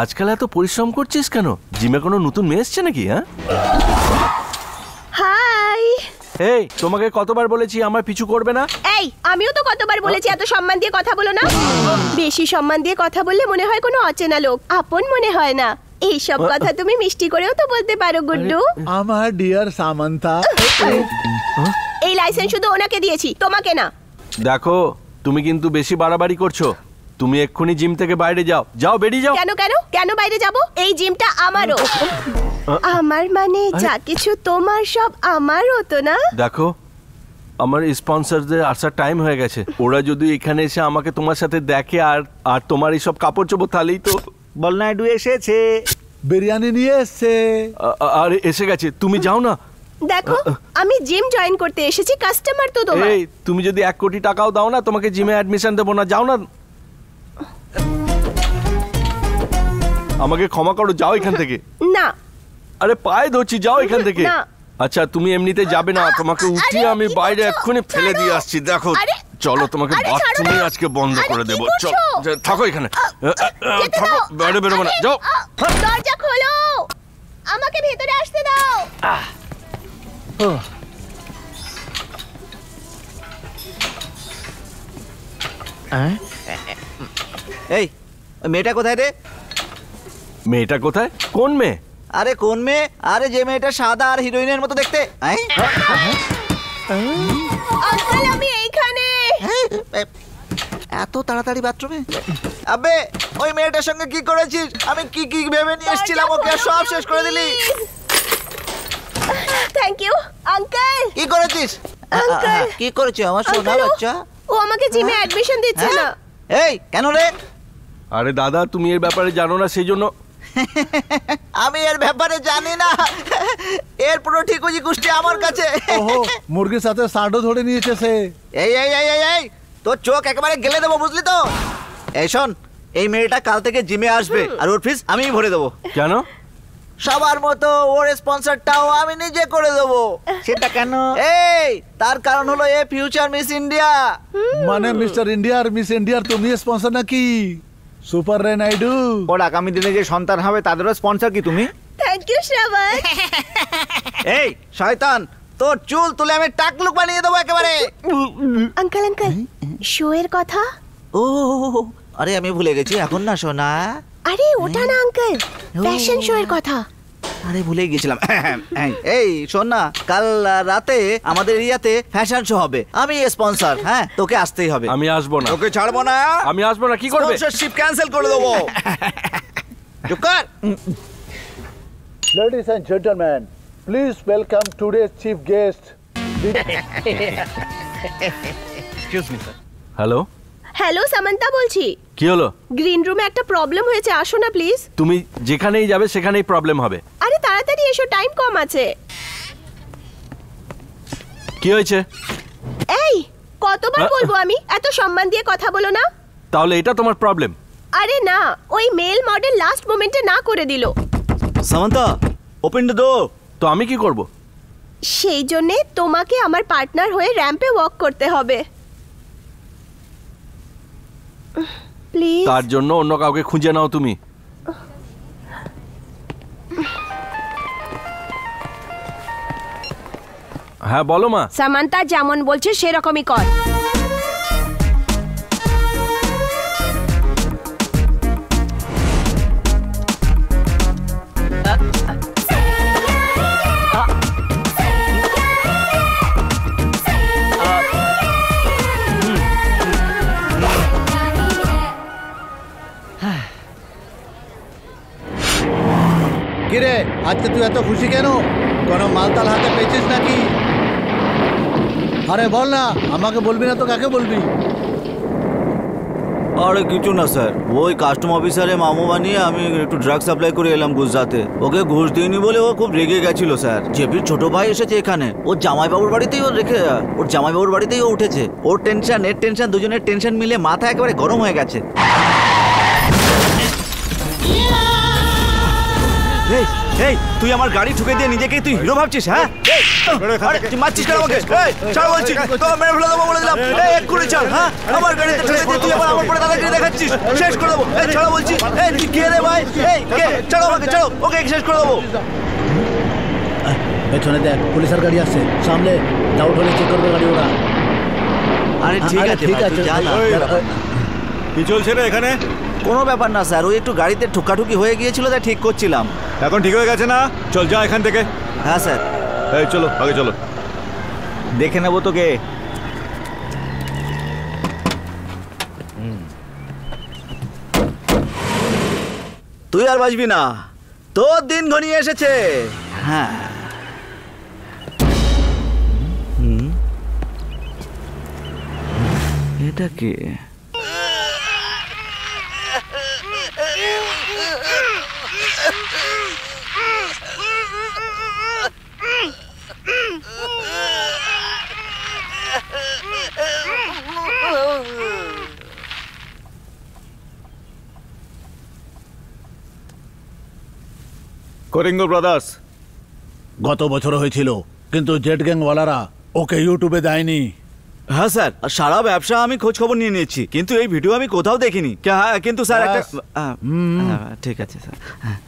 আজকাল এত পরিশ্রম করছিস কেন? জিমে কোনো নতুন মেয়ে এসছে নাকি? হ্যাঁ, হাই। এই তোমাকে কতবার বলেছি আমার পিছু করবে না? এই আমিও তো কতবার বলেছি এত সম্মান দিয়ে কথা বলো না। বেশি সম্মান দিয়ে কথা বললে মনে হয় কোনো অচেনা লোক, আপন মনে হয় না। এইসব কথা তুমি মিষ্টি করেও তো বলতে পারো গুড্ডু। আমার ডিয়ার সামান্তা, এই লাইসেন্স শুধু ওনাকে দিয়েছি, তোমাকে না। দেখো তুমি কিন্তু বেশি বাড়াবাড়ি করছো। তুমি এক্ষুনি জিম থেকে বাইরে যাও, যাও, বেরিয়ে যাও। কেন কেন কেন বাইরে যাব? এই জিমটা আমারও। আমার মানে যা কিছু তোমার সব আমার হতো না। দেখো আমার স্পন্সরদের আসার টাইম হয়ে গেছে। ওরা যদি এখানে এসে আমাকে তোমার সাথে দেখে আর আর তোমার এইসব কাপড় চোপড়, তাহলেই তো। বলনাইডু এসেছে, বিরিয়ানি নিয়ে এসছে। আর এসে গেছে, তুমি যাও না। দেখো আমি জিম জয়েন করতে এসেছি, কাস্টমার তো তোমার। এই তুমি যদি 1 কোটি টাকাও দাও না, তোমাকে জিমে অ্যাডমিশন দেবো না। যাও না, আমাকে ক্ষমা করো, যাও এখান থেকে। না, আরে পায়ে ধরছি, যাও এখান থেকে। না। আচ্ছা তুমি এমনিতে যাবে না, তোমাকে উঠিয়ে আমি বাইরে এক্ষুনি ফেলে দিয়ে আসছি। দেখো চলো, তোমাকে বাথরুমে আজকে বন্ধ করে দেবো। চলো থাকো এখানে, থাকো, বাইরে বেরোবো না, যাও। দরজা খোলো, আমাকে ভেতরে আসতে দাও। এই মেয়েটা কোথায় রে? মেয়েটা কোথায়? কোন মেয়ে? আরে কোন মেয়ে? আরে যে মেয়েটা সাদা আর হিরোইনের মতো দেখতে। আঙ্কেল আমি এইখানে। এত তাড়াতাড়ি বাথরুমে? আবে ওই মেয়েটার সঙ্গে কি করেছিস? আমি কি কি ভেবে নিয়ে এসেছিলাম, ওকে সব শেষ করে দিলি। Thank you uncle. কি করেছিস? আঙ্কেল। কি করেছিস আমার সোনা বাচ্চা? ও আমাকে জিমে অ্যাডমিশন দিচ্ছে না। এই কেন রে? আরে দাদা তুমি এর ব্যাপারে জানো না, সেই জন্য। আমি এর ব্যাপারে জানি না। এর পুরো ঠিকুজি কুষ্টি আমার কাছে। ওহো, মুরগির সাথে সাডও ধরে নিয়েছে সে। এই এই এই এই এই তোর চোখ একেবারে গেলে দেবো, বুঝলি তো? এই শোন, এই মেয়েটা কাল থেকে জিমে আসবে আর ওর ফিস আমিই ভরে দেবো। কেন? সবার মতো ওর স্পন্সরটাও আমি নিজে করে দেবো। সেটা কেন? এই তার কারণ হলো এ ফিউচার মিস ইন্ডিয়া। মানে মিস্টার ইন্ডিয়া আর মিস ইন্ডিয়ার তুমি স্পন্সর নাকি? সুপার রে নাইডু। ওর আগামী দিনে যে সন্তান হবে তাদেরও স্পন্সর কি তুমি? থ্যাংক ইউ শ্রাবণ। এই শয়তান, তোর চুল তুলে আমি টাকলুক বানিয়ে দেবো একেবারে। আঙ্কেল আঙ্কেল শো এর কথা। ও আরে আমি ভুলে গেছি, এখন না শোনা। আরে ওটা না আঙ্কেল, ফ্যাশন শো এর কথা। আরে ভুলে গেছিলাম। এই শোন না, কাল রাতে আমাদের এরিয়াতে ফ্যাশন শো হবে, আমি স্পন্সর। হ্যাঁ তোকে আসতেই হবে। আমি আসবো না। তোকে ছাড়বো না। আমি আসবো না। কি করবে? স্পন্সরশিপ ক্যান্সেল করে দেবো। চুপ কর। Ladies and gentlemen, please welcome today's chief guest. Excuse me sir. Hello, hello Samanta বলছি। কি হলো? গ্রিন রুমে একটা প্রবলেম হয়েছে, আসো না প্লিজ। তুমি যেখানেই যাবে সেখানেই প্রবলেম হবে। আরে তাড়াতাড়ি এসো, টাইম কম আছে। কি হয়েছে? এই কতবার বলবো আমি, এত সম্মান দিয়ে কথা বলো না। তাহলে এটা তোমার প্রবলেম? আরে না, ওই মেল মডেল লাস্ট মোমেন্টে না করে দিল। Samanta, open the door. তো আমি কি করব? সেই জন্যে তোমাকে আমার পার্টনার হয়ে র্যাম্পে ওয়াক করতে হবে প্লিজ। তার জন্য অন্য কাউকে খুঁজে নাও তুমি। হ্যাঁ বলো মা। সামান্তা যেমন বলছে সেরকমই কর। কিরে আজকে তুই এত খুশি কেন? কোনো মালতাল হাতে পেয়েছিস নাকি? আরে বল না, আমাকে বলবি না তো কাকে বলবি? আরে কিছু না স্যার, ওই কাস্টম অফিসারে মামু বানিয়ে আমি একটু ড্রাগ সাপ্লাই করে এলাম গুজরাতে। ওকে ঘুষ দিইনি বলে ও খুব রেগে গেছিল স্যার। জেপির ছোট ভাই এসেছে এখানে, ওর জামাইবাবুর বাড়িতেই ওর জামাইবাবুর বাড়িতেই ও উঠেছে। ওর টেনশন এর টেনশন, দুজনের টেনশন মিলে মাথা একেবারে গরম হয়ে গেছে। এই এই তুই আমার গাড়ি ঠুকে দিয়ে নিজেকে তুই হিরো ভাবছিস? হ্যাঁ আরে তুই মারছিস কেন আমাকে? এই ছাড় বলছি, তোকে মেরে ফেলে দেবো বলে দিলাম। এই এক্ষুনি ছাড়। হ্যাঁ আমার গাড়িতে ঠুকে দিয়ে তুই আবার আমার পরে দাদাগিরি দেখাচ্ছিস, শেষ করে দেবো। এই ছাড়া বলছি। এই তুই কে রে ভাই? এই কে? ছাড়ো আমাকে, ছাড়ো, ওকে শেষ করে দেবো। পেছনে দেখ, পুলিশের গাড়ি আসছে, সামনে ডাউট হলে চেক করবে গাড়ি ওরা। আরে ঠিক আছে ঠিক ভাই, আছে, তুই যা না। কি চলছে রে এখানে? কোনো ব্যাপার না স্যার, ওই একটু গাড়িতে ঠুকাঠুকি হয়ে গিয়েছিল তাই ঠিক করছিলাম। এখন ঠিক হয়ে গেছে না? চল যা এখান থেকে। হ্যাঁ স্যার। এই চলো আগে চলো। দেখে নেবো তোকে। তুই আর বাঁচবি না, তোর দিন ঘনিয়ে এসেছে। হ্যাঁ এটা কি? করিঙ্গ ব্রাদার্স। গত বছর হয়েছিল, কিন্তু জেট গ্যাং ওয়ালারা ওকে ইউটিউবে দেয়নি। হ্যাঁ স্যার, সারা ব্যবসা আমি খোঁজ খবর নিয়ে নিয়েছি, কিন্তু এই ভিডিও আমি কোথাও দেখিনি। হ্যাঁ কিন্তু স্যার একটা ঠিক আছে স্যার। হ্যাঁ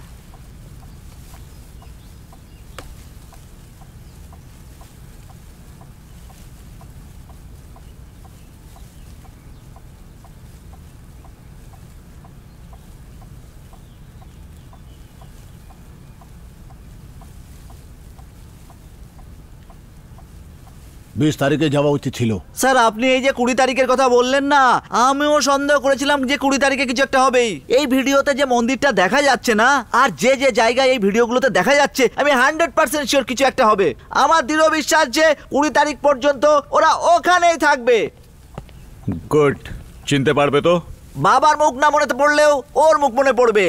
20 তারিখে যাওয়া উচিত ছিল। স্যার আপনি এই যে 20 তারিখের কথা বললেন না, আমিও সন্দেহ করেছিলাম যে 20 তারিখে কিছু একটা হবেই। এই ভিডিওতে যে মন্দিরটা দেখা যাচ্ছে না, আর যে যে জায়গায় এই ভিডিওগুলোতে দেখা যাচ্ছে, আমি 100% শিওর কিছু একটা হবে। আমার দৃঢ় বিশ্বাস যে 20 তারিখ পর্যন্ত ওরা ওখানেই থাকবে। গুড। চিনতে পারবে তো? বাবার মুখ না মনে পড়লেও ওর মুখ মনে পড়বে।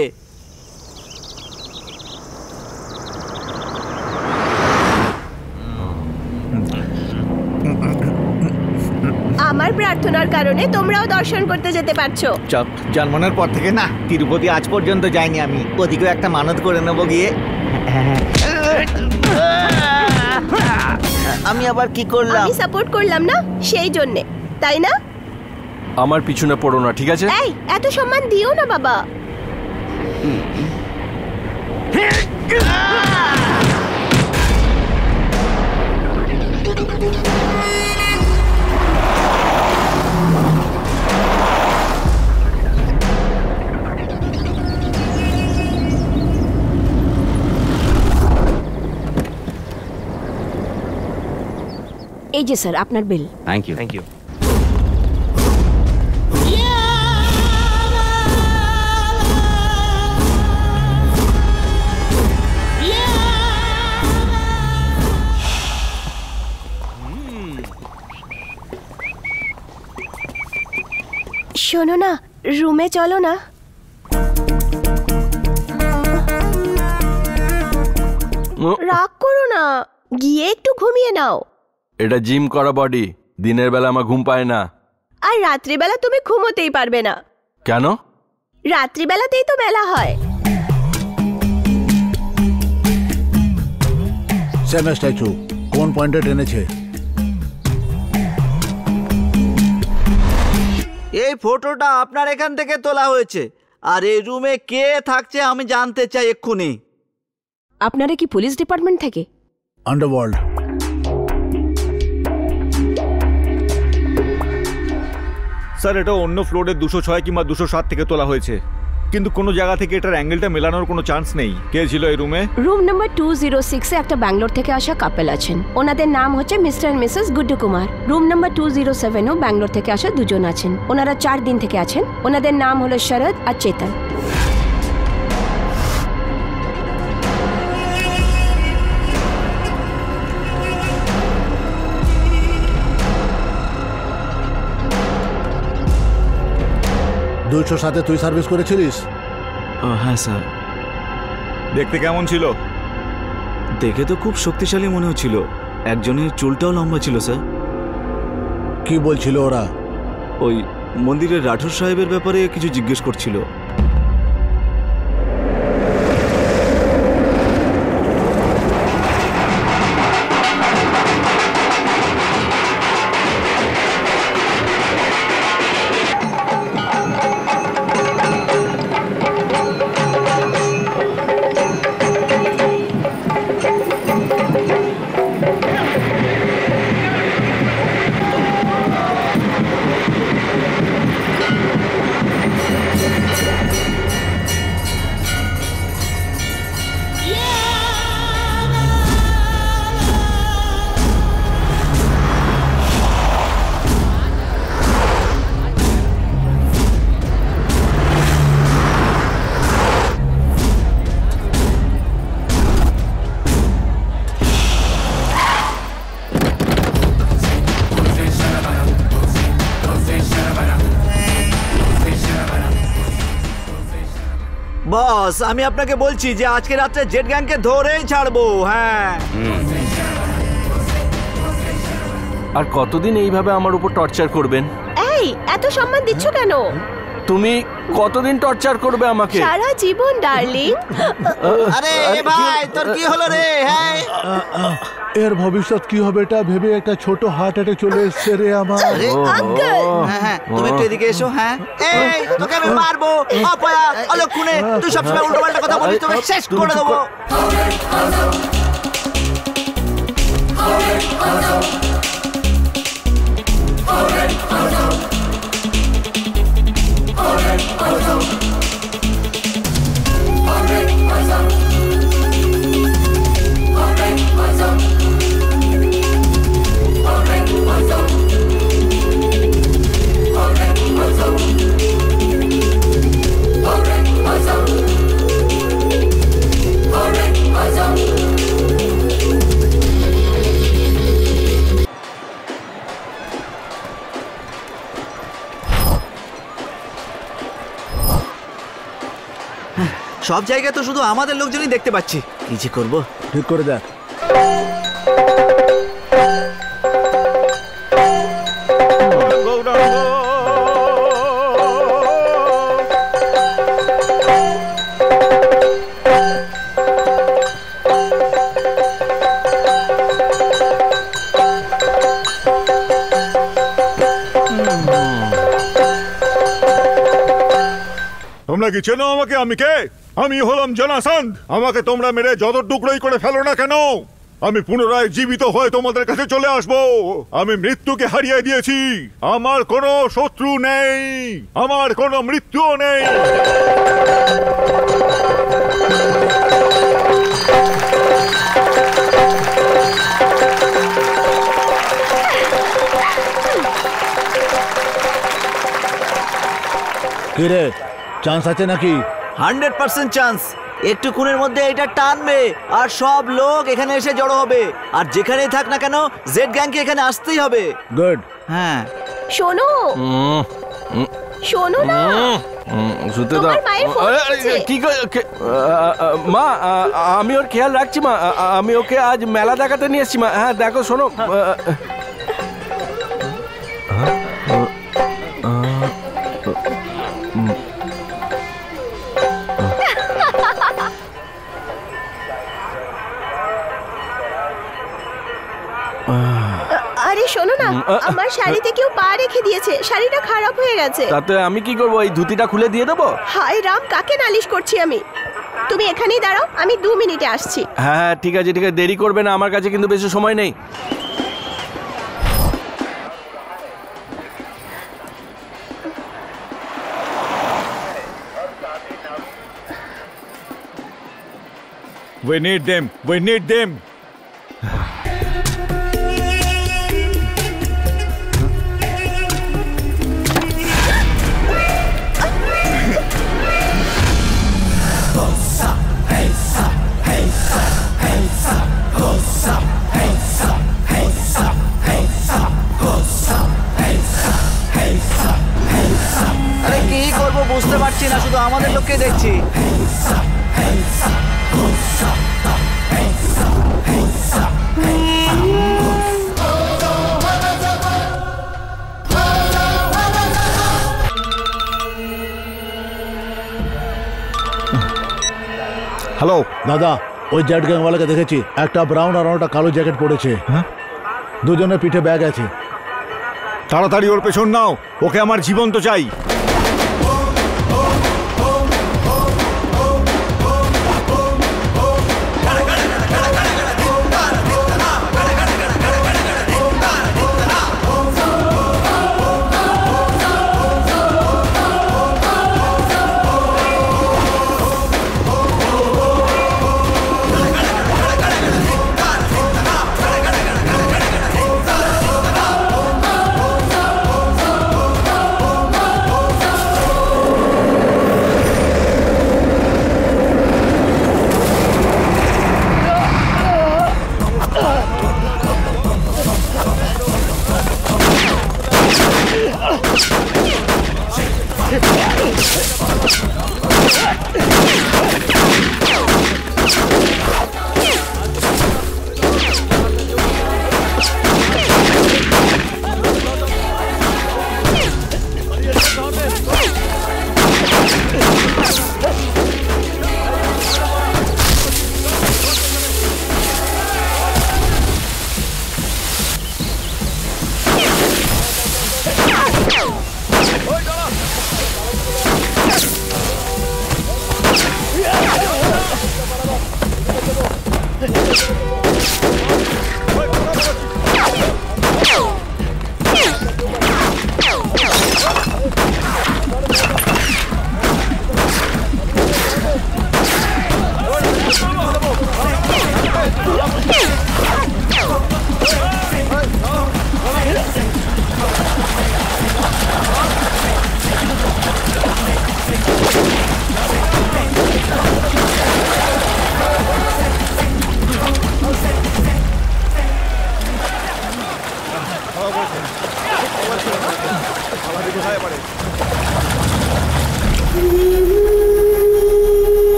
আমার প্রার্থনার কারণে তোমরাও দর্শন করতে যেতে পারছো। জন্মানোর পর থেকে না তিরুপতি আজ পর্যন্ত যাইনি আমি। ওদিকেও একটা মানত করে নেবো গিয়ে। আমি আবার কি করলাম? আমি সাপোর্ট করলাম না, সেই জন্যে, তাই না? আমার পিছনে পড়ো না, ঠিক আছে? এই এত সম্মান দিও না বাবা। এই যে স্যার আপনার bill. Thank you. Thank you. শোনো না, রুমে চলো না। রাগ করো না, গিয়ে একটু ঘুমিয়ে নাও। এটা জিম করা বডি, দিনের বেলা আমার ঘুম পায় না। আর রাত্রিবেলা তুমি ঘুমোতেই পারবে না। কেন? রাত্রিবেলাতেই তো মেলা হয়। সেম স্ট্যাচু কোন পয়েন্টে টেনেছে? এই ফটোটা আপনার এখান থেকে তোলা হয়েছে, আর এই রুমে কে থাকছে আমি জানতে চাই এক্ষুনি। আপনারা কি পুলিশ ডিপার্টমেন্ট থেকে? আন্ডারওয়ার্ল্ড। স্যার এটা অন্য ফ্লোরে 206 কিংবা 207 থেকে তোলা হয়েছে, কিন্তু কোনো জায়গা থেকে এটার অ্যাঙ্গেলটা মেলানোর কোনো চান্স নেই। কে ছিল এই রুমে? রুম নাম্বার 206 এ একটা ব্যাঙ্গালোর থেকে আসা কাপল আছেন। ওনাদের নাম হচ্ছে Mr and Mrs Guddu Kumar. Room number 207 ও ব্যাঙ্গালোর থেকে আসা দুজন আছেন। ওনারা 4 দিন থেকে আছেন। ওনাদের নাম হলো শরৎ আর চেতন। দুইশোর সাথে তুই সার্ভিস করেছিলিস? হ্যাঁ স্যার। দেখতে কেমন ছিল? দেখে তো খুব শক্তিশালী মনে হচ্ছিল। একজনের চুলটাও লম্বা ছিল স্যার। কি বলছিল ওরা? ওই মন্দিরের রাঠোর সাহেবের ব্যাপারে কিছু জিজ্ঞেস করছিল। বস আমি আপনাকে বলছি যে আজকে রাত্রে জেট গ্যাংকে ধরেই ছাড়বো। হ্যাঁ। আর কতদিন এইভাবে আমার উপর টর্চার করবেন? এই এত সম্মান দিচ্ছ কেন? তুমি কতদিন টর্চার করবে আমাকে? সারা জীবন ডার্লিং। আরে ভাই তোর কি হলো রে? হ্যাঁ এর ভবিষ্যৎ কি হবে এটা ভেবে একটা ছোট হার্ট অ্যাটাক চলে এসেছে রে আমার। আঙ্কেল হ্যাঁ তুমি একটু এদিকে এসো। হ্যাঁ এই তোকে আমি মারবো অপয়া অলক্ষণে। তুই সবসময় উল্টো পাল্টা কথা বলিস, তোকে শেষ করে দেবো। Alright. সব জায়গায় তো শুধু আমাদের লোকজনই দেখতে পাচ্ছি, কি যে করবো। ঠিক করে দেখ। তোমরা কি চেনো আমাকে? আমি কে? আমি হলাম জোনাসন। আমাকে তোমরা মেরে যত টুকরোই করে ফেলো না কেন, আমি পুনরায় জীবিত হয়ে তোমাদের কাছে চলে আসব। আমি মৃত্যুকে হারিয়ে দিয়েছি, আমার কোনো শত্রু নেই, আমার কোনো মৃত্যুও নেই। কি রে, চান্স আছে নাকি? 100% চান্স। একটু খুনের মধ্যে এটা টানবে আর সব লোক এখানে এসে জড়ো হবে, আর যেখানেই থাক না কেন জেড গ্যাংকে এখানে আসতেই হবে। গুড। হ্যাঁ শোনো শোনো না, শুতে দাও। তোমার মায়ের ফোন এসেছে। কি মা, আমি ওর খেয়াল রাখছি মা। আমি ওকে আজ মেলা দেখাতে নিয়ে এসছি মা। হ্যাঁ দেখো, শোনো। আরে শোনো না, আমার শাড়িতে কেউ পা রেখে দিয়েছে, শাড়িটা খারাপ হয়ে গেছে। তাতে আমি কি করবো? এই ধুতিটা খুলে দিয়ে দেবো? হায় রাম, কাকে নালিশ করছি আমি? তুমি এখানেই দাঁড়াও, আমি 2 মিনিটে আসছি। হ্যাঁ ঠিক আছে ঠিক আছে, দেরি করবে না, আমার কাছে কিন্তু বেশি সময় নেই। We need them. We need them. আরে কি করবো বুঝতে পারছি না, শুধু আমাদের লোককে দেখছি। হ্যালো দাদা, ওই জেড গ্যাংওয়ালাকে দেখেছি, একটা ব্রাউন আর একটা কালো জ্যাকেট পরেছে। হ্যাঁ, দুজনের পিঠে ব্যাগ আছে। তাড়াতাড়ি ওর পেছন নাও, ওকে আমার জীবন্ত চাই।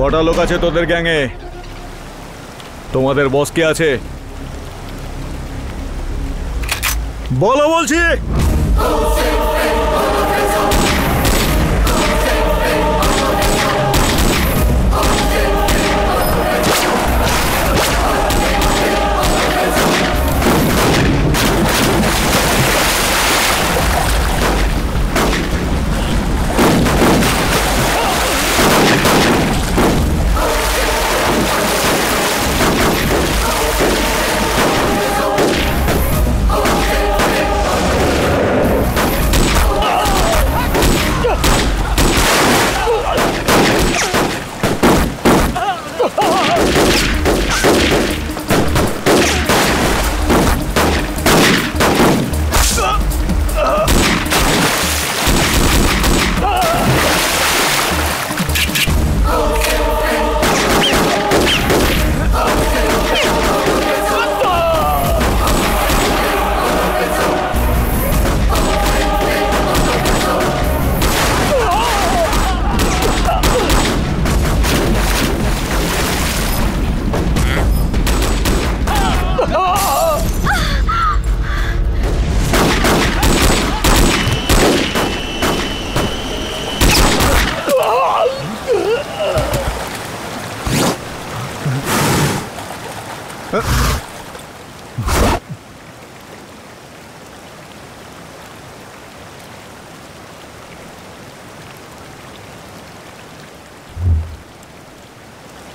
কটা লোক আছে তোদের গ্যাংয়ে? তোমাদের বস কে আছে? বলো বলছি।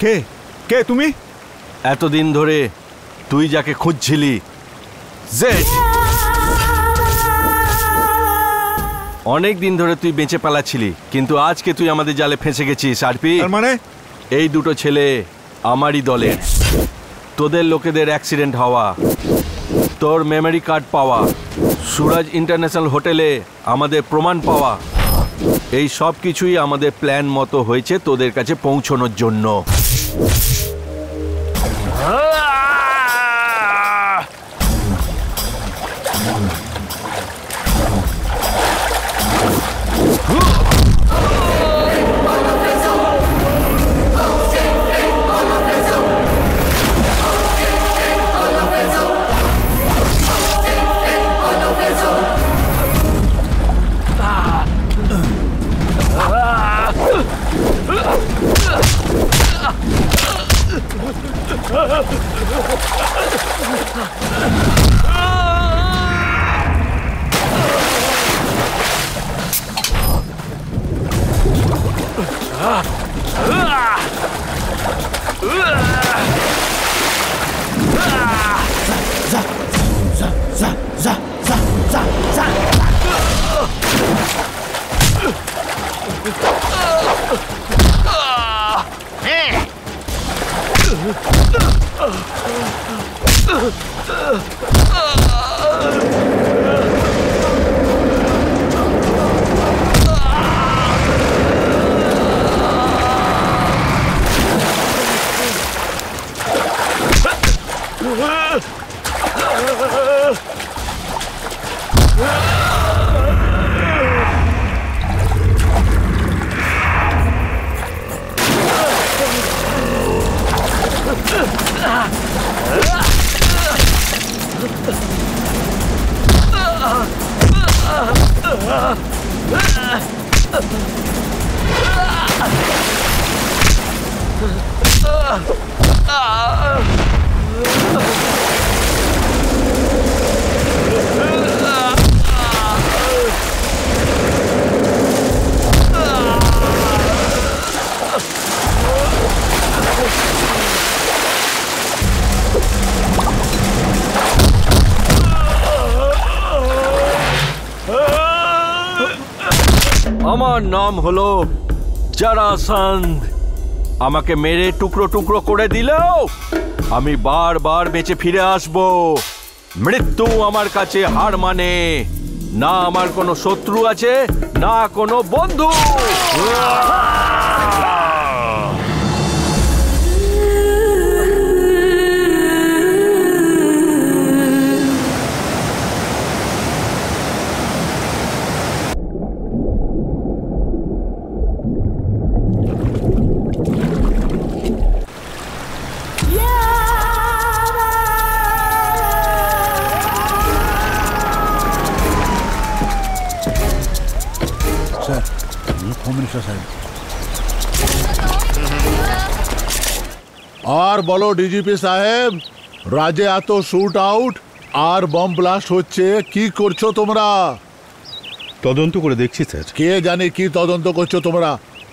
কে কে তুমি? এতদিন ধরে তুই যাকে খুঁজছিলি, জেড। অনেক দিন ধরে তুই বেঁচে পালাচ্ছিলি, কিন্তু আজকে তুই আমাদের জালে ফেঁসে গেছিস। আরপি মানে এই দুটো ছেলে আমারই দলের। তোদের লোকেদের অ্যাক্সিডেন্ট হওয়া, তোর মেমোরি কার্ড পাওয়া, সুরাজ ইন্টারন্যাশনাল হোটেলে আমাদের প্রমাণ পাওয়া, এই সব কিছুই আমাদের প্ল্যান মতো হয়েছে তোদের কাছে পৌঁছানোর জন্য। আমার নাম হলো জারাসন্ধ। আমাকে মেরে টুকরো টুকরো করে দিলেও আমি বারবার বেঁচে ফিরে আসব। মৃত্যু আমার কাছে হার মানে না। আমার কোনো শত্রু আছে না কোনো বন্ধু। হোম মিনিস্টার সাহেব। আর বলো ডিজিপি সাহেব, রাজে এত শুট আউট আর বম ব্লাস্ট হচ্ছে, কি করছো তোমরা? তদন্ত করে দেখছি স্যার। কে জানে কি তদন্ত করছো তোমরা?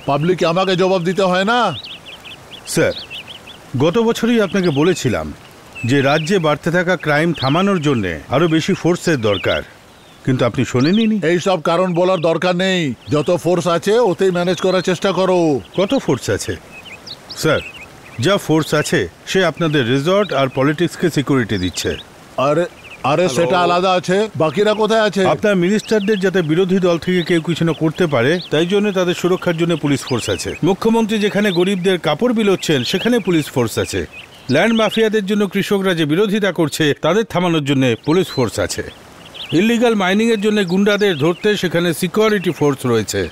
পাবলিক আমাকে জবাব দিতে হয় না? স্যার, গত বছরই আপনাকে বলেছিলাম যে রাজ্যে বাড়তে থাকা ক্রাইম থামানোর জন্য আরো বেশি ফোর্সের দরকার, কিন্তু আপনি শোনেননি। এই সব কারণ বলার দরকার নেই, যত ফোর্স আছে ওতেই ম্যানেজ করার চেষ্টা করো। কত ফোর্স আছে স্যার? যা ফোর্স আছে সে আপনাদের রিসর্ট আর পলিটিক্সকে সিকিউরিটি দিচ্ছে। আরে আরে সেটা আলাদা আছে, বাকিরা কোথায় আছে? আপনার মিনিস্টারদের যাতে বিরোধী দল থেকে কেউ কিছু না করতে পারে তাই জন্য তাদের সুরক্ষার জন্য পুলিশ ফোর্স আছে। মুখ্যমন্ত্রী যেখানে গরিবদের কাপড় বিলোচ্ছেন সেখানে পুলিশ ফোর্স আছে। ল্যান্ড মাফিয়াদের জন্য কৃষকরা যে বিরোধিতা করছে তাদের থামানোর জন্য পুলিশ ফোর্স আছে। ইলিগাল মাইনিং এর জন্য গুন্ডাদের ধরতে সেখানে সিকিউরিটি ফোর্স রয়েছে।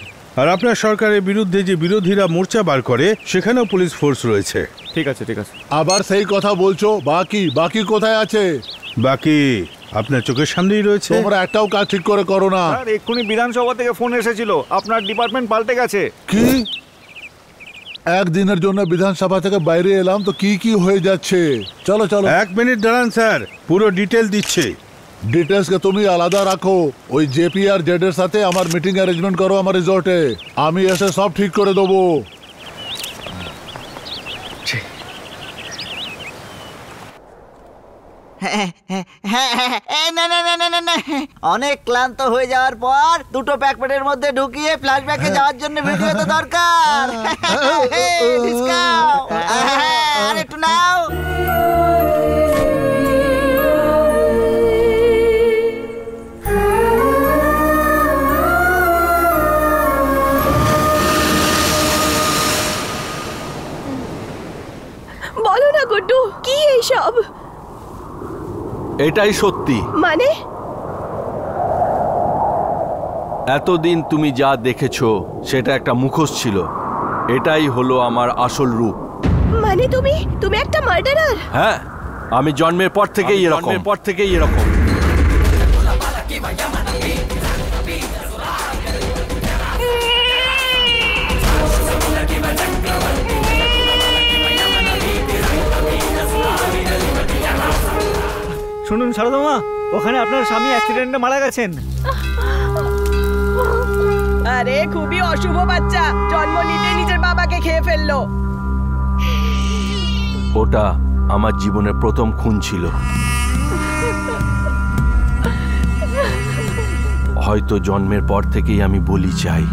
আর আপনার সরকারের বিরুদ্ধে যে বিরোধীরা মোর্চা বার করে সেখানেও পুলিশ ফোর্স রয়েছে। ঠিক আছে ঠিক আছে। আবার সেই কথা বলছো, বাকি বাকি কোথায় আছে? বাকি আপনার চোখের সামনেই রয়েছে। তোমরা একটাও কাজ ঠিক করে করো না। স্যার, এক্ষুনি বিধানসভা থেকে ফোন এসেছিল, আপনার ডিপার্টমেন্ট পাল্টে গেছে। কি? একদিনের জন্য বিধানসভা থেকে বাইরে এলাম তো কি কি হয়ে যাচ্ছে? চলো চলো। 1 মিনিট দাঁড়ান স্যার, পুরো ডিটেল দিচ্ছে। ডিটেলস কে তুমি আলাদা রাখো। ওই জেপি আর জেড এর সাথে আমার মিটিং অ্যারেঞ্জমেন্ট করো আমার রিসর্টে, আমি এসে সব ঠিক করে দেবো। অনেক ক্লান্ত হয়ে যাওয়ার পর দুটো প্যাকেটের মধ্যে ঢুকিয়ে ফ্ল্যাশব্যাকে যাওয়ার জন্য ভিডিও তো দরকার। আর একটু নাও। বলো না গুড্ডু, কি এইসব? এটাই সত্যি। মানে? এতদিন তুমি যা দেখেছো সেটা একটা মুখোশ ছিল, এটাই হলো আমার আসল রূপ। মানে তুমি একটা মার্ডারার? হ্যাঁ, আমি জন্মের পর থেকেই এরকম। শুনুন সারদামা, ওখানে আপনার স্বামী অ্যাক্সিডেন্টে মারা গেছেন। আরে খুবই অশুভ বাচ্চা, জন্ম নিতে নিজের বাবাকে খেয়ে ফেললো। ওটা আমার জীবনের প্রথম খুন ছিল। হয়তো জন্মের পর থেকেই আমি বলি চাই।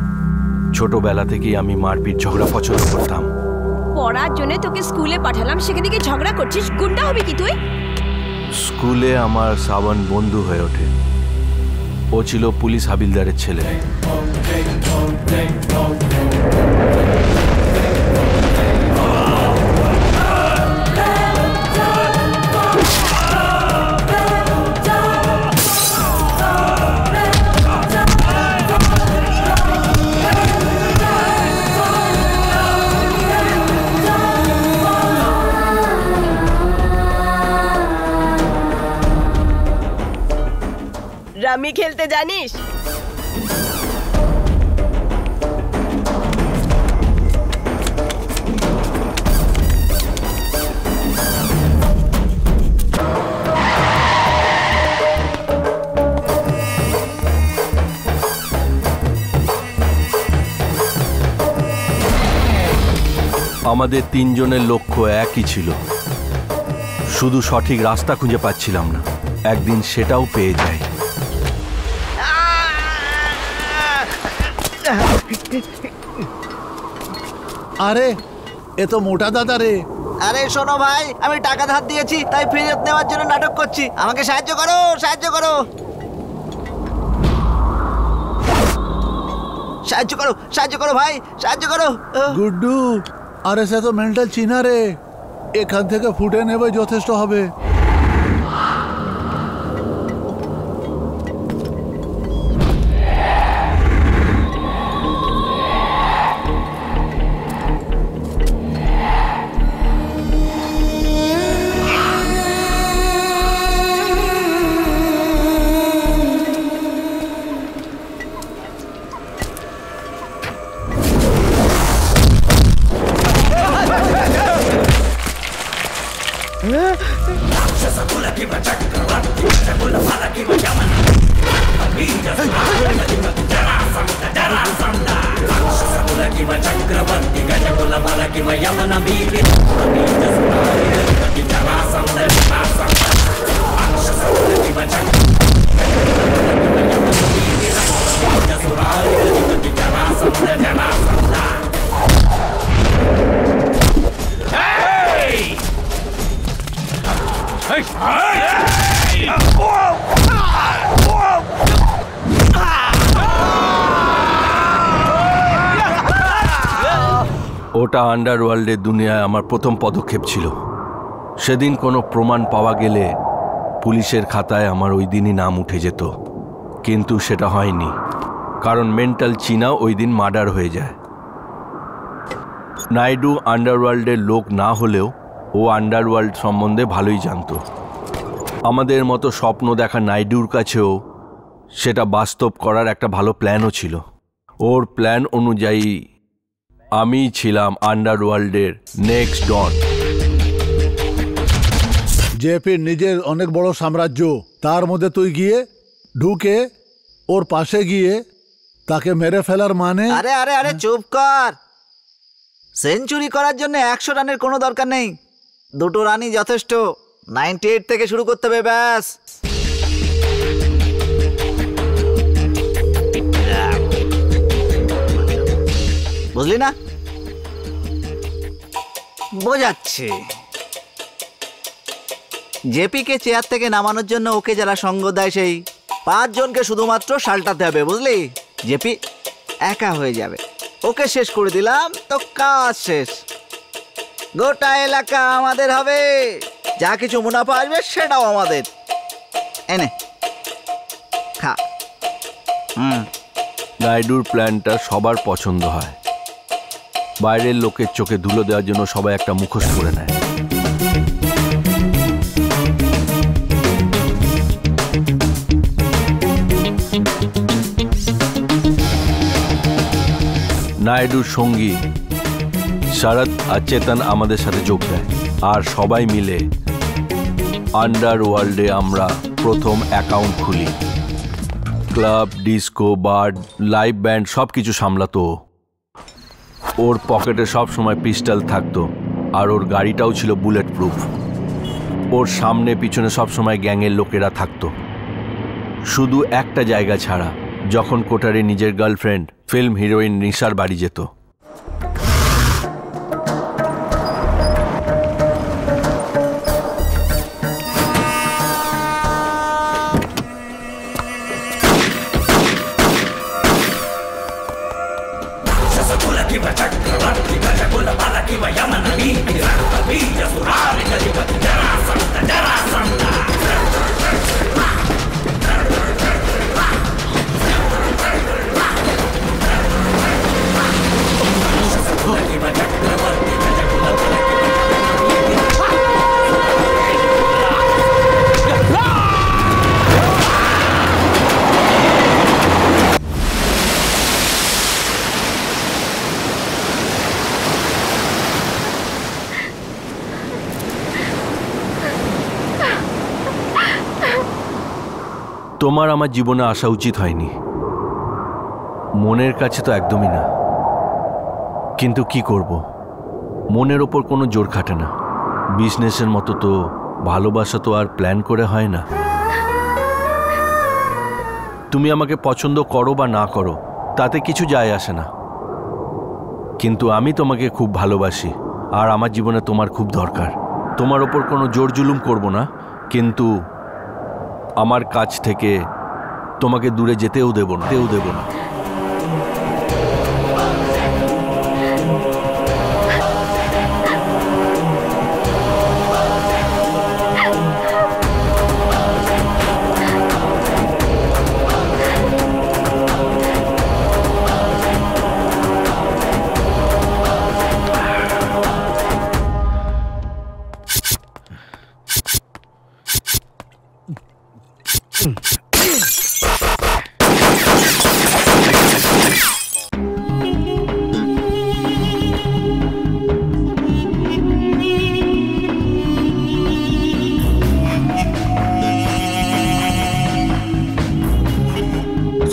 ছোটবেলা থেকেই আমি মারপিট ঝগড়া পছন্দ করতাম। পড়ার জন্য তোকে স্কুলে পাঠালাম, সেখানে গিয়ে ঝগড়া করছিস? গুন্ডা হবি কি তুই? স্কুলে আমার সাবান বন্ধু হয়ে ওঠে। ও ছিল পুলিশ হাবিলদারের ছেলে। রামি খেলতে জানিস? আমাদের তিনজনের লক্ষ্য একই ছিল, শুধু সঠিক রাস্তা খুঁজে পাচ্ছিলাম না। একদিন সেটাও পেয়ে যাই। আরে এ তো মোটা দাদা রে। আরে শোনো ভাই, আমি টাকা ধার দিয়েছি তাই ফেরত নেওয়ার জন্য নাটক করছি, আমাকে সাহায্য করো, সাহায্য করো, সাহায্য করো, সাহায্য করো ভাই, সাহায্য করো। গুড্ডু, আরে সে তো মেন্টাল চিনা রে, এখান থেকে ফুটে নেবে যথেষ্ট হবে। ওটা আন্ডারওয়ার্ল্ডের দুনিয়ায় আমার প্রথম পদক্ষেপ ছিল। সেদিন কোনো প্রমাণ পাওয়া গেলে পুলিশের খাতায় আমার ওই দিনই নাম উঠে যেত, কিন্তু সেটা হয়নি, কারণ মেন্টাল চীনা ওই দিন মার্ডার হয়ে যায়। নাইডু আন্ডারওয়ার্ল্ডের লোক না হলেও ও আন্ডারওয়ার্ল্ড সম্বন্ধে ভালোই জানতো। আমাদের মতো স্বপ্ন দেখা নাইডুর কাছেও সেটা বাস্তব করার একটা ভালো প্ল্যানও ছিল। ওর প্ল্যান অনুযায়ী আমি ছিলাম আন্ডারওয়ার্ল্ডের নেক্সট ডন। জেপির নিজের অনেক বড় সাম্রাজ্য, তার মধ্যে তুই গিয়ে ঢুকে ওর পাশে গিয়ে তাকে মেরে ফেলার মানে? আরে আরে আরে চুপ কর। সেঞ্চুরি করার জন্য 100 রানের কোনো দরকার নেই, 2 রানই যথেষ্ট। 98 থেকে শুরু করতে হবে, ব্যাস। বুঝলি না? বোঝাচ্ছে। জেপিকে চেয়ার থেকে নামানোর জন্য ওকে যারা সঙ্গ দেয় সেই 5 জনকে শুধুমাত্র সালটাতে হবে, বুঝলি? জেপি একা হয়ে যাবে। ওকে শেষ করে দিলাম তো কাজ শেষ। গোটা এলাকা আমাদের হবে, যা কিছু মুনাফা আসবে সেটাও আমাদের। এনে খা। নাইডুর প্ল্যানটা সবার পছন্দ হয়। বাইরের লোকের চোখে ধুলো দেওয়ার জন্য সবাই একটা মুখোশ করে নেয়। নাইডুর সঙ্গী শরৎ আর চেতন আমাদের সাথে যোগ দেয়, আর সবাই মিলে আন্ডারওয়ার্ল্ডে আমরা প্রথম অ্যাকাউন্ট খুলি। ক্লাব, ডিস্কো, বার, লাইভ ব্যান্ড সব কিছু সামলাতো। ওর পকেটে সব সময় পিস্টল থাকতো, আর ওর গাড়িটাও ছিল বুলেট প্রুফ। ওর সামনে পিছনে সব সময় গ্যাংয়ের লোকেরা থাকতো, শুধু একটা জায়গা ছাড়া, যখন কোটারে নিজের গার্লফ্রেন্ড ফিল্ম হিরোইন নিশার বাড়ি যেত। তোমার আমার জীবনে আসা উচিত হয়নি, মনের কাছে তো একদমই না। কিন্তু কি করব, মনের ওপর কোনো জোর খাটে না। বিজনেসের মতো তো ভালোবাসা তো আর প্ল্যান করে হয় না। তুমি আমাকে পছন্দ করো বা না করো তাতে কিছু যায় আসে না, কিন্তু আমি তোমাকে খুব ভালোবাসি, আর আমার জীবনে তোমার খুব দরকার। তোমার ওপর কোনো জোর জুলুম করব না, কিন্তু আমার কাছ থেকে তোমাকে দূরে যেতেও দেব না।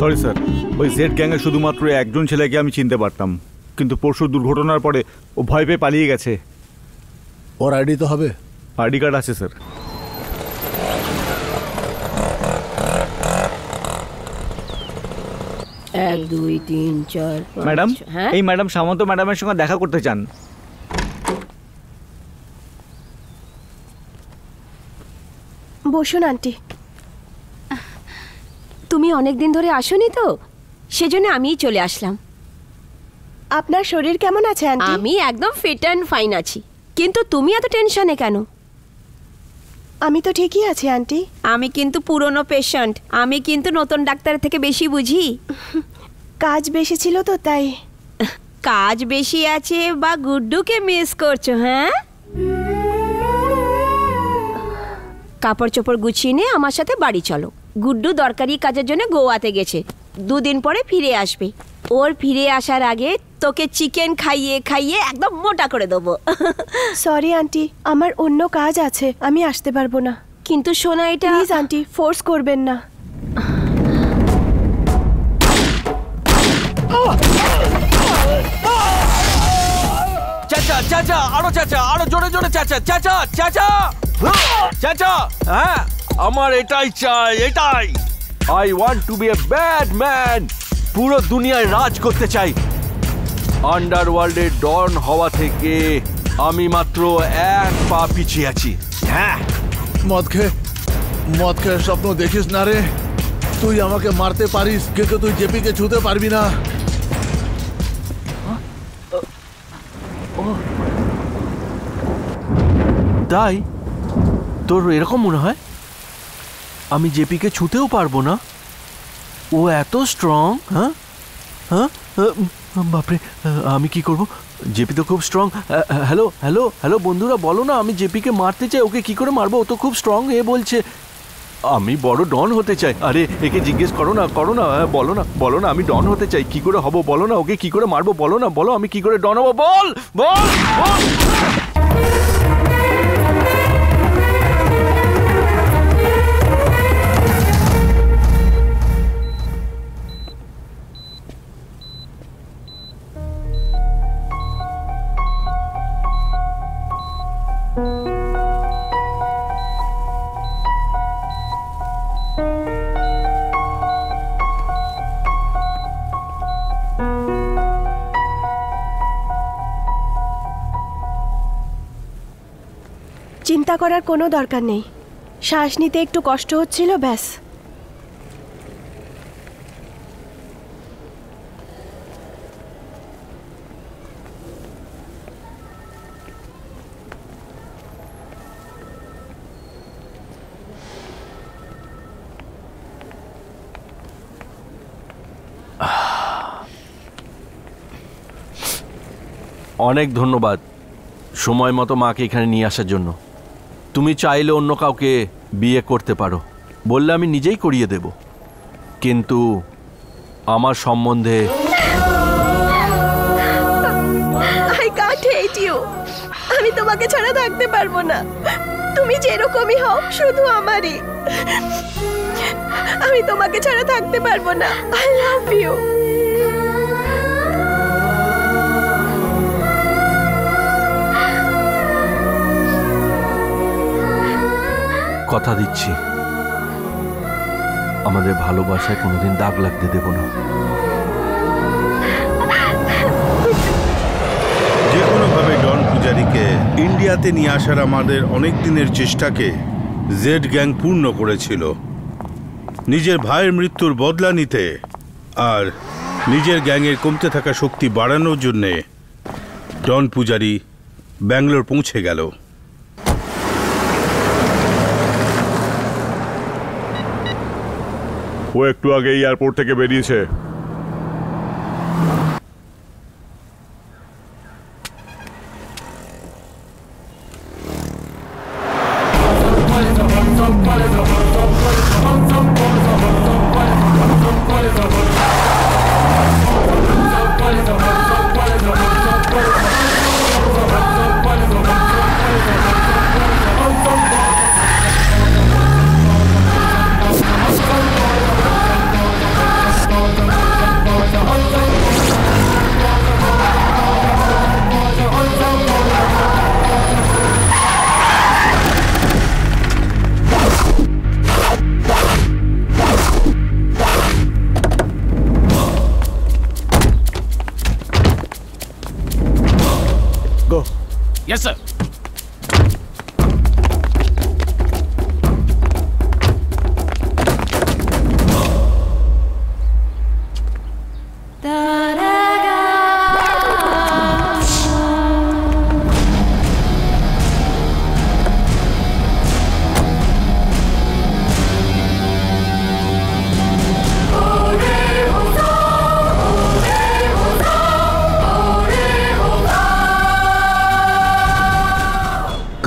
সরি স্যার, ওই জেড গ্যাংয়ে শুধুমাত্র একজন ছেলেকে আমি চিনতে পারতাম, কিন্তু পরশু দুর্ঘটনার পরে ও ভয় পেয়ে পালিয়ে গেছে। ওর আইডি তো হবে? আইডি কার্ড আছে স্যার। এক দুই তিন চার ম্যাডাম, হ্যাঁ এই ম্যাডাম সামন্ত ম্যাডামের সঙ্গে দেখা করতে চান। বসুন আন্টি। তুমি অনেক দিন ধরে আসোনি তো, সেজন্য আমিই চলে আসলাম। আপনার শরীর কেমন আছে আন্টি? আমি একদম ফিট অ্যান্ড ফাইন আছি, কিন্তু তুমি এত টেনশনে কেন? আমি তো ঠিকই আছি আন্টি। আমি কিন্তু পুরনো পেশেন্ট, আমি কিন্তু নতুন ডাক্তারের থেকে বেশি বুঝি। কাজ বেশি ছিল তো তাই। কাজ বেশি আছে বা গুড্ডুকে মিস করছো? হ্যাঁ, কাপড় চোপড় গুছিয়ে নিয়ে আমার সাথে বাড়ি চলো। গুড্ডু দরকারি কাজের জন্য গোয়াতে গেছে, 2 দিন পরে ফিরে আসবে। ওর ফিরে আসার আগে তোকে চিকেন খাইয়ে খাইয়ে একদম মোটা করে দেবো। সরি আন্টি, আমার অন্য কাজ আছে, আমি আসতে পারবো না। কিন্তু সোনা, এটা প্লিজ আন্টি, ফোর্স করবেন না। চাচা চাচা, আরো চাচা, আরো জোরে জোরে চাচা, চাচা চাচা চাচা। হ্যাঁ, আমার এটাই চাই, এটাই। I want to be a bad man. পুরো দুনিয়ায় রাজ করতে চাই। আন্ডারওয়ার্ল্ডের ডন হওয়া থেকে আমি মাত্র 1 পা পিছিয়ে আছি। হ্যাঁ, মদ খেয়ে স্বপ্ন দেখিস না রে। তুই আমাকে মারতে পারিস, কিন্তু তুই জেপিকে ছুঁতে পারবি না। তাই তোর এরকম মনে হয়? আমি জেপিকে ছুঁতেও পারবো না? ও এত স্ট্রং? হ্যাঁ হ্যাঁ, বাপরে, আমি কি করব? জেপি তো খুব স্ট্রং। হ্যালো হ্যালো হ্যালো বন্ধুরা, বলো না, আমি জেপিকে মারতে চাই। ওকে কি করে মারবো? ও তো খুব স্ট্রং। এ বলছে আমি বড় ডন হতে চাই। আরে একে জিজ্ঞেস করো না, বলো না, বলো না, আমি ডন হতে চাই। কি করে হব বলো না? ওকে কি করে মারবো বলো না? বলো আমি কি করে ডন হবো? বল বল বল। চিন্তা করার কোনো দরকার নেই, শ্বাস নিতে একটু কষ্ট হচ্ছিল, ব্যাস। অনেক ধন্যবাদ সময় মতো মাকে এখানে নিয়ে আসার জন্য। তুমি চাইলে অন্য কাউকে বিয়ে করতে পারো, বললে আমি নিজেই করিয়ে দেব, কিন্তু আমার সম্বন্ধে আমি তোমাকে ছাড়া থাকতে পারবো না। তুমি যেরকমই হও, শুধু আমারই। আমি তোমাকে ছাড়া থাকতে পারবো না। I love you. কথা দিচ্ছি, আমাদের ভালোবাসায় কোনোদিন দাগ লাগতে দেব না। যে কোনোভাবে ডন পূজারীকে ইন্ডিয়াতে নিয়ে আসার আমাদের অনেক দিনের চেষ্টাকে জেড গ্যাং পূর্ণ করেছিল, নিজের ভাইয়ের মৃত্যুর বদলা নিতে আর নিজের গ্যাংয়ের কমতে থাকা শক্তি বাড়ানোর জন্যে ডন পূজারী ব্যাঙ্গালোর পৌঁছে গেল। ও একটু আগে এয়ারপোর্ট থেকে বেরিয়েছে।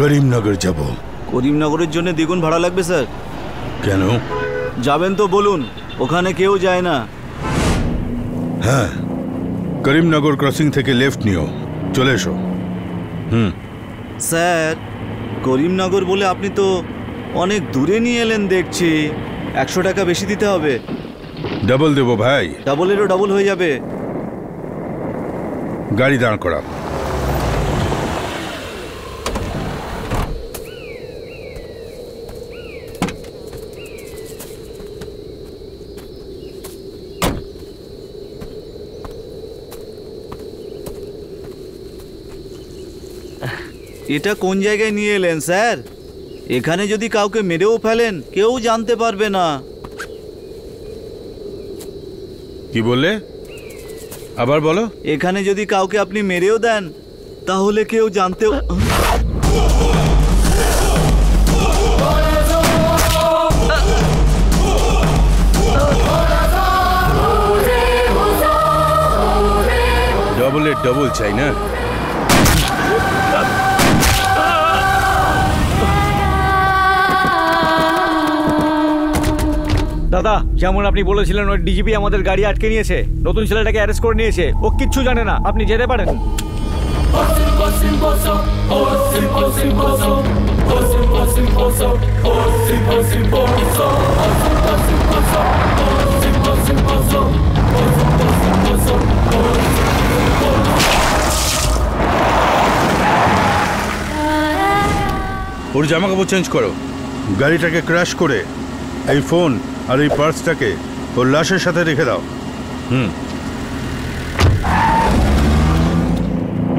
করিমনগর যাব। করিমনগরের জন্য দ্বিগুণ ভাড়া লাগবে স্যার। কেন? যাবেন তো বলুন, ওখানে কেউ যায় না। হ্যাঁ, করিমনগর ক্রসিং থেকে লেফট নিও, চলে এসো। স্যার, করিমনগর বলে আপনি তো অনেক দূরে নিয়ে এলেন দেখছি। 100 টাকা বেশি দিতে হবে। ডাবল দেবো ভাই। ডাবলেরও ডাবল হয়ে যাবে। গাড়ি দাঁড় করাও। এটা কোন জায়গায় নিয়ে এলেন স্যার? এখানে যদি কাউকে মেরেও ফেলেন কেউ জানতে পারবে না। কি বললে? আবার বলো। এখানে যদি কাউকে আপনি মেরেও দেন তাহলে কেউ জানতেও। ডবলের ডবল চাই না? দাদা, যেমন আপনি বলেছিলেন ওই ডিজিপি আমাদের গাড়ি আটকে নিয়েছে, নতুন ছেলেটাকে অ্যারেস্ট করে নিয়েছে। ও কিচ্ছু জানে না, আপনি যেতে পারেন। ওর জামা কাপড় চেঞ্জ করো, গাড়িটাকে ক্র্যাশ করে এই ফোন আর এই পার্সটাকে ওর লাশের সাথে রেখে দাও।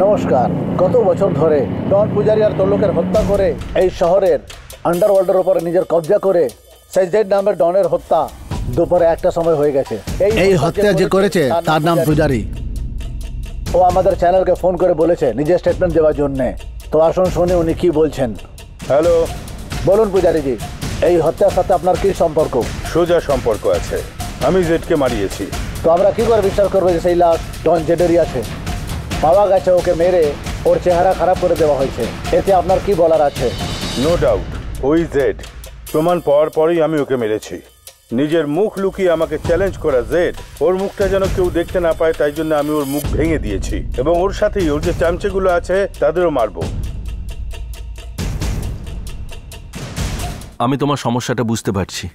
নমস্কার। গত বছর ধরে ডন পূজারি আর তোর হত্যা করে এই শহরের আন্ডারওয়ার্ল্ডের উপরে নিজের কবজা করে সেই জেড নামের ডনের হত্যা দুপুরে 1টার সময় হয়ে গেছে। এই হত্যা যে করেছে তার নাম পূজারি। ও আমাদের চ্যানেলকে ফোন করে বলেছে নিজের স্টেটমেন্ট দেওয়ার জন্য। তো আসুন শুনে উনি কি বলছেন। হ্যালো, বলুন পূজারিজি, এই হত্যার সাথে আপনার কি সম্পর্ক? সোজা সম্পর্ক আছে, আমি জেডকে মারিয়েছি। তো আমরা কি করে বিশ্বাস করবো যে সেই লাশ ডন জেডেরই আছে? পাওয়া গেছে ওকে মেরে ওর চেহারা খারাপ করে দেওয়া হয়েছে, এতে আপনার কি বলার আছে? নো ডাউট ওই জেড। প্রমাণ পাওয়ার পরেই আমি ওকে মেরেছি। নিজের মুখ লুকিয়ে আমাকে চ্যালেঞ্জ করা জেড, ওর মুখটা যেন কেউ দেখতে না পায়, তাই জন্য আমি ওর মুখ ভেঙে দিয়েছি এবং ওর সাথেই ওর যে চামচেগুলো আছে তাদেরও মারবো। আমি তোমার সমস্যাটা বুঝতে পারছি,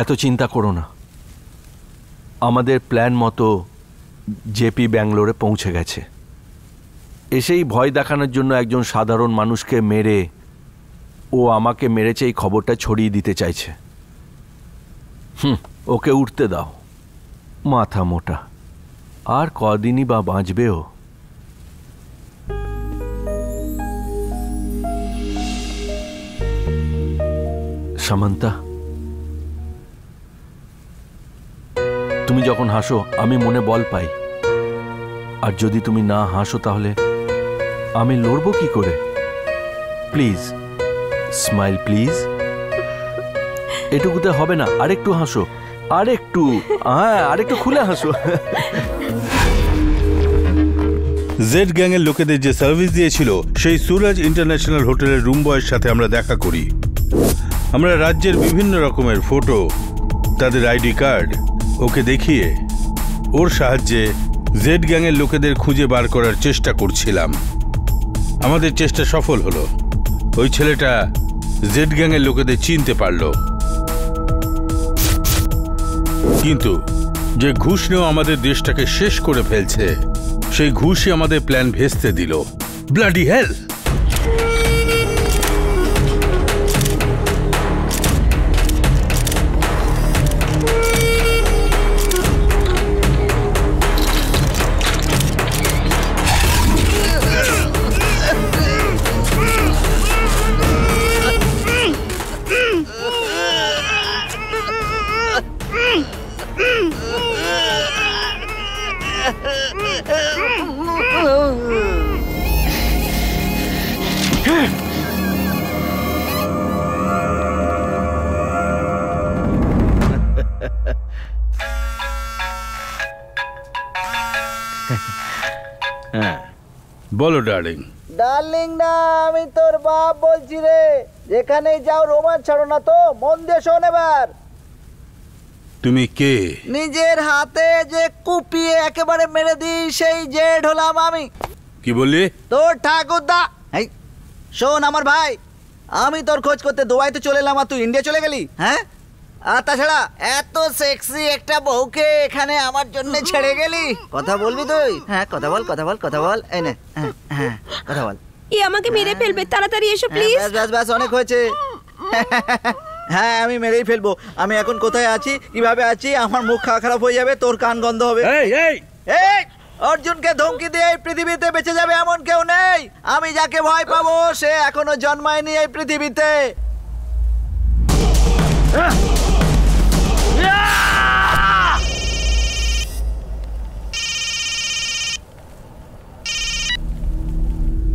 এত চিন্তা করো না। আমাদের প্ল্যান মতো জেপি ব্যাঙ্গালোরে পৌঁছে গেছে। এসেই ভয় দেখানোর জন্য একজন সাধারণ মানুষকে মেরে ও আমাকে মেরেছে এই খবরটা ছড়িয়ে দিতে চাইছে। ওকে উঠতে দাও, মাথা মোটা। আর কদিনই বা বাঁচবেও। সামান্তা, তুমি যখন হাসো আমি মনে বল পাই, আর যদি তুমি না হাসো তাহলে আমি লড়বো কি করে? Please smile, please. এটুকুতে হবে না, আরেকটু হাসো, আরেকটু। হ্যাঁ, আরেকটু খুলে হাসো। জেড গ্যাংয়ের লোকেদের যে সার্ভিস দিয়েছিল সেই সুরাজ ইন্টারন্যাশনাল হোটেলের রুম বয়ের সাথে আমরা দেখা করি। আমরা রাজ্যের বিভিন্ন রকমের ফটো, তাদের আইডি কার্ড ওকে দেখিয়ে ওর সাহায্যে জেড গ্যাংয়ের লোকেদের খুঁজে বার করার চেষ্টা করছিলাম। আমাদের চেষ্টা সফল হলো। ওই ছেলেটা জেড গ্যাংয়ের লোকেদের চিনতে পারল, কিন্তু যে ঘুষ নেওয়া আমাদের দেশটাকে শেষ করে ফেলছে সেই ঘুষই আমাদের প্ল্যান ভেস্তে দিল। ব্লাডি হেল! বলো ডার্লিং। ডার্লিং না, আমি তোর বাপ বলছি রে। যেখানেই যাও রোমাঞ্চ ছাড়ো না তো, মন দিয়ে শোন এবার। তুমি কে? নিজের হাতে যে কুপিয়ে একেবারে মেরে দিই সেই জেড হলাম আমি। কি বললি? তোর ঠাকুরদা। এই শোন আমার ভাই, আমি তোর খোঁজ করতে দুবাইতে চলে এলাম আর তুই ইন্ডিয়া চলে গেলি, হ্যাঁ? আর তাছাড়া এত সেক্সি একটা বউকে এখানে আমার জন্য ছেড়ে গেলি। কথা বলবি তুই? হ্যাঁ কথা বল, কথা বল, কথা বল। এই নে, হ্যাঁ কথা বল। এ আমাকে মেরে ফেলবে, তাড়াতাড়ি এসো প্লিজ। ব্যাস ব্যাস, অনেক হয়েছে। হ্যাঁ আমি মেরেই ফেলবো। আমি এখন কোথায় আছি, কিভাবে আছি, আমার মুখ খারাপ হয়ে যাবে, তোর কান গন্ধ হবে। এই অর্জুনকে ধমকি দিয়ে এই পৃথিবীতে বেঁচে যাবে এমন কেউ নেই। আমি যাকে ভয় পাবো সে এখনো জন্মায়নি এই পৃথিবীতে।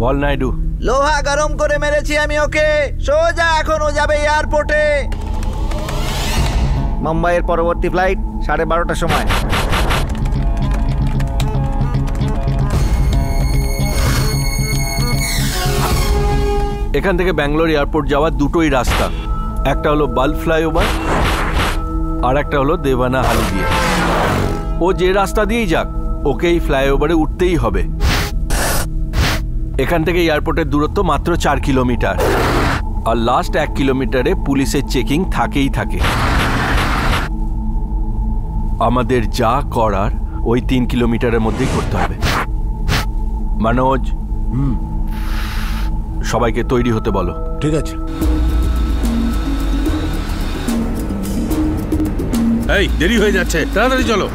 বল নাইডু। লোহা গরম করে মেরেছি আমি ওকে। সোজা এখন ও যাবে এয়ারপোর্টে। মুম্বাইয়ের পরবর্তী ফ্লাইট 12:30টার সময়। এখান থেকে ব্যাঙ্গালোর এয়ারপোর্ট যাওয়ার দুটোই রাস্তা, একটা হলো বাল্ব ফ্লাইওভার আর একটা হলো দেবানা হালি দিয়ে। ও যে রাস্তা দিয়েই যাক, ওকে এই ফ্লাইওভারে উঠতেই হবে। এখান থেকে এয়ারপোর্টের দূরত্ব মাত্র 4 কিলোমিটার, আর লাস্ট 1 কিলোমিটারে পুলিশের চেকিং থাকেই থাকে। আমাদের যা করার ওই 3 কিলোমিটারের মধ্যেই করতে হবে। মনোজ, সবাইকে তৈরি হতে বলো। ঠিক আছে। এই দেরি হয়ে যাচ্ছে, তাড়াতাড়ি চলো।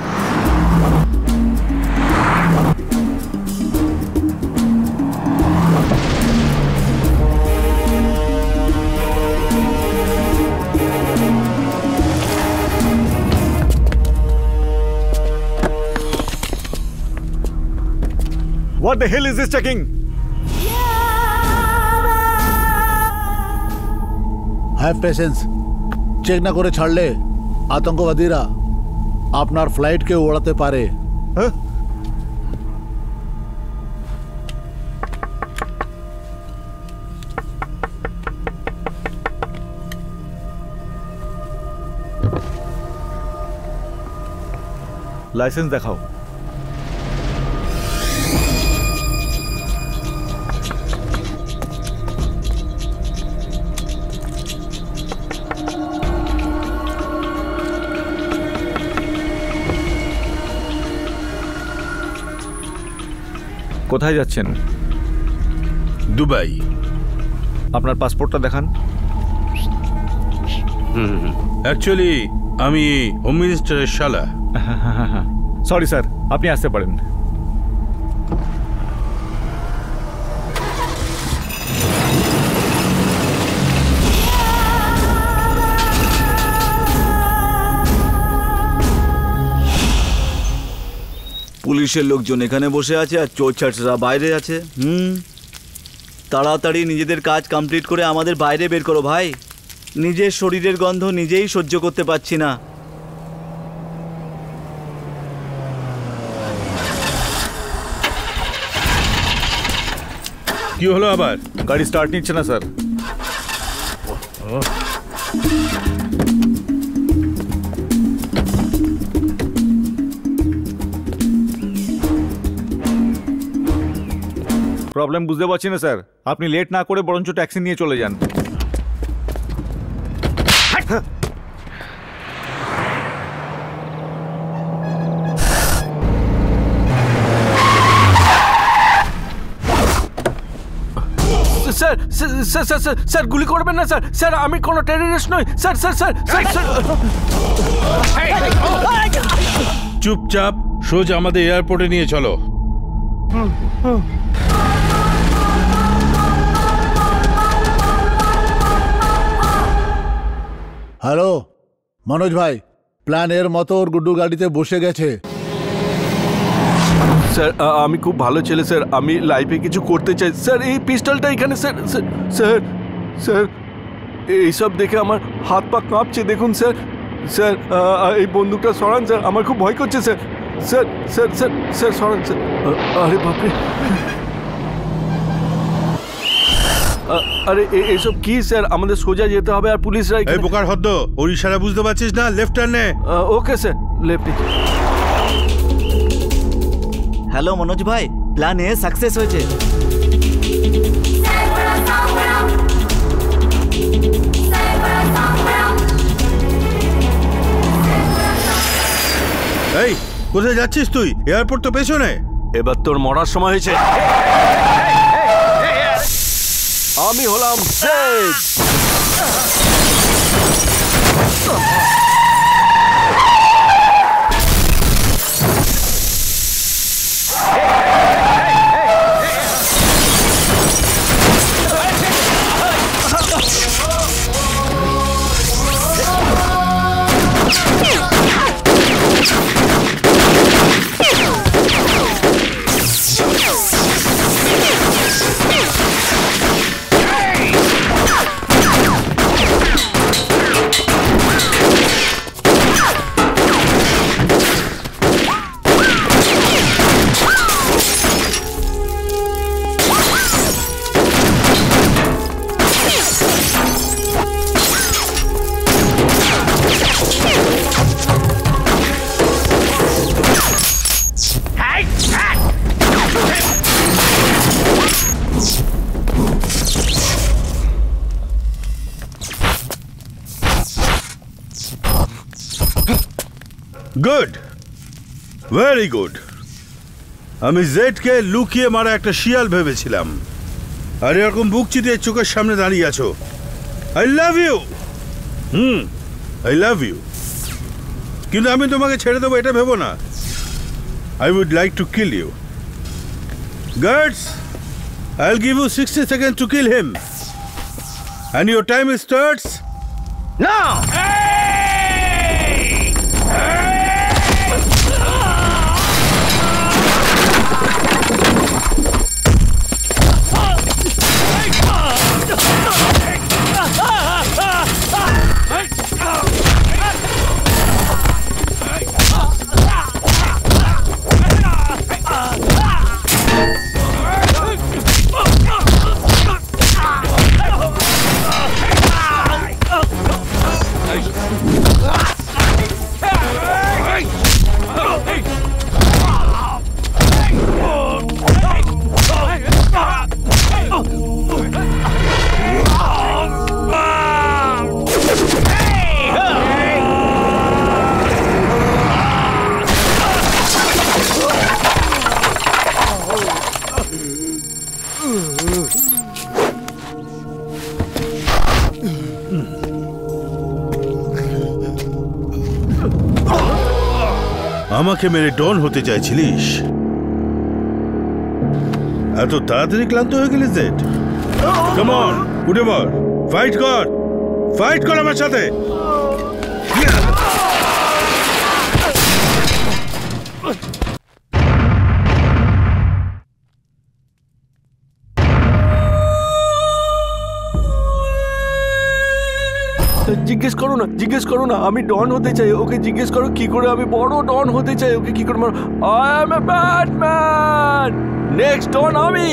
What the hell is this checking? Have patience. Check না করে ছাড়লে আতঙ্কবাদীরা আপনার ফ্লাইটকে ওড়াতে পারে। লাইসেন্স দেখাও। কোথায় যাচ্ছেন? দুবাই। আপনার পাসপোর্টটা দেখান। অ্যাকচুয়ালি আমি হোম মিনিস্টারের শালা। সরি স্যার, আপনি আসতে পারেন। পুলিশের লোকজন এখানে বসে আছে আর চোর ছাটরা বাইরে আছে। তাড়াতাড়ি নিজেদের কাজ কমপ্লিট করে আমাদের বাইরে বের করো ভাই। নিজের শরীরের গন্ধ নিজেই সহ্য করতে পারছি না। কি হলো আবার? গাড়ি স্টার্ট নিচ্ছে না স্যার। প্রবলেম বুঝতে পারছি না স্যার। আপনি লেট না করে বরঞ্চ ট্যাক্সি নিয়ে চলে যান। Sir sir sir sir sir গুলি করবেন না স্যার। স্যার আমি কোনো টেররিস্ট নই sir. Sir sir sir sir চুপচাপ সোজা আমাদের এয়ারপোর্টে নিয়ে চলো। হ্যালো মনোজ ভাই, প্ল্যান এর মতো ওর গুড্ডু গাড়িতে বসে গেছে। স্যার আমি খুব ভালো ছেলে স্যার, আমি লাইফে কিছু করতে চাই স্যার। এই পিস্টলটা এখানে স্যার। স্যার স্যার এইসব দেখে আমার হাত পা কাঁপছে, দেখুন স্যার। স্যার এই বন্দুকটা সরান স্যার, আমার খুব ভয় করছে sir. Sir sir sir sir সরান স্যার। আরে বাপরে। আরে এইসব কি স্যার, আমাদের সোজা যেতে হবে আর পুলিশরা এই বোকার হদ্দ, ওর ইশারা বুঝতে পারছিস না? লেফট টার্ন নে। Okay sir, left. Hello Manoj ভাই, প্ল্যান এ সাকসেস হয়েছে। এই কোথায় যাচ্ছিস তুই? এয়ারপোর্ট তো পেছনে। এবার তোর মরার সময় হয়েছে। আমি হলাম জেড। Good, very good. আমি জেডকে লুকিয়ে মারা একটা শিয়াল ভেবেছিলাম, আর এরকম বুক চিতিয়ে চোখের সামনে দাঁড়িয়ে আছো। I love you. I love you. কিন্তু আমি তোমাকে ছেড়ে দেবো এটা ভেবো না। I would like to kill you. Guards, I will give you 60 seconds to kill him. And your time starts now. আমাকে মেরে ডন হতে চাইছিলিস? এত তাড়াতাড়ি ক্লান্ত হয়ে গেলি জেড? কাম অন, উঠে পড়, ফাইট কর, ফাইট কর আমার সাথে। জিজ্ঞেস করো না, আমি ডন হতে চাই। ওকে জিজ্ঞেস করো কি করে আমি বড় ডন হতে চাই। ওকে কি করে? I am a Batman, next don আমি।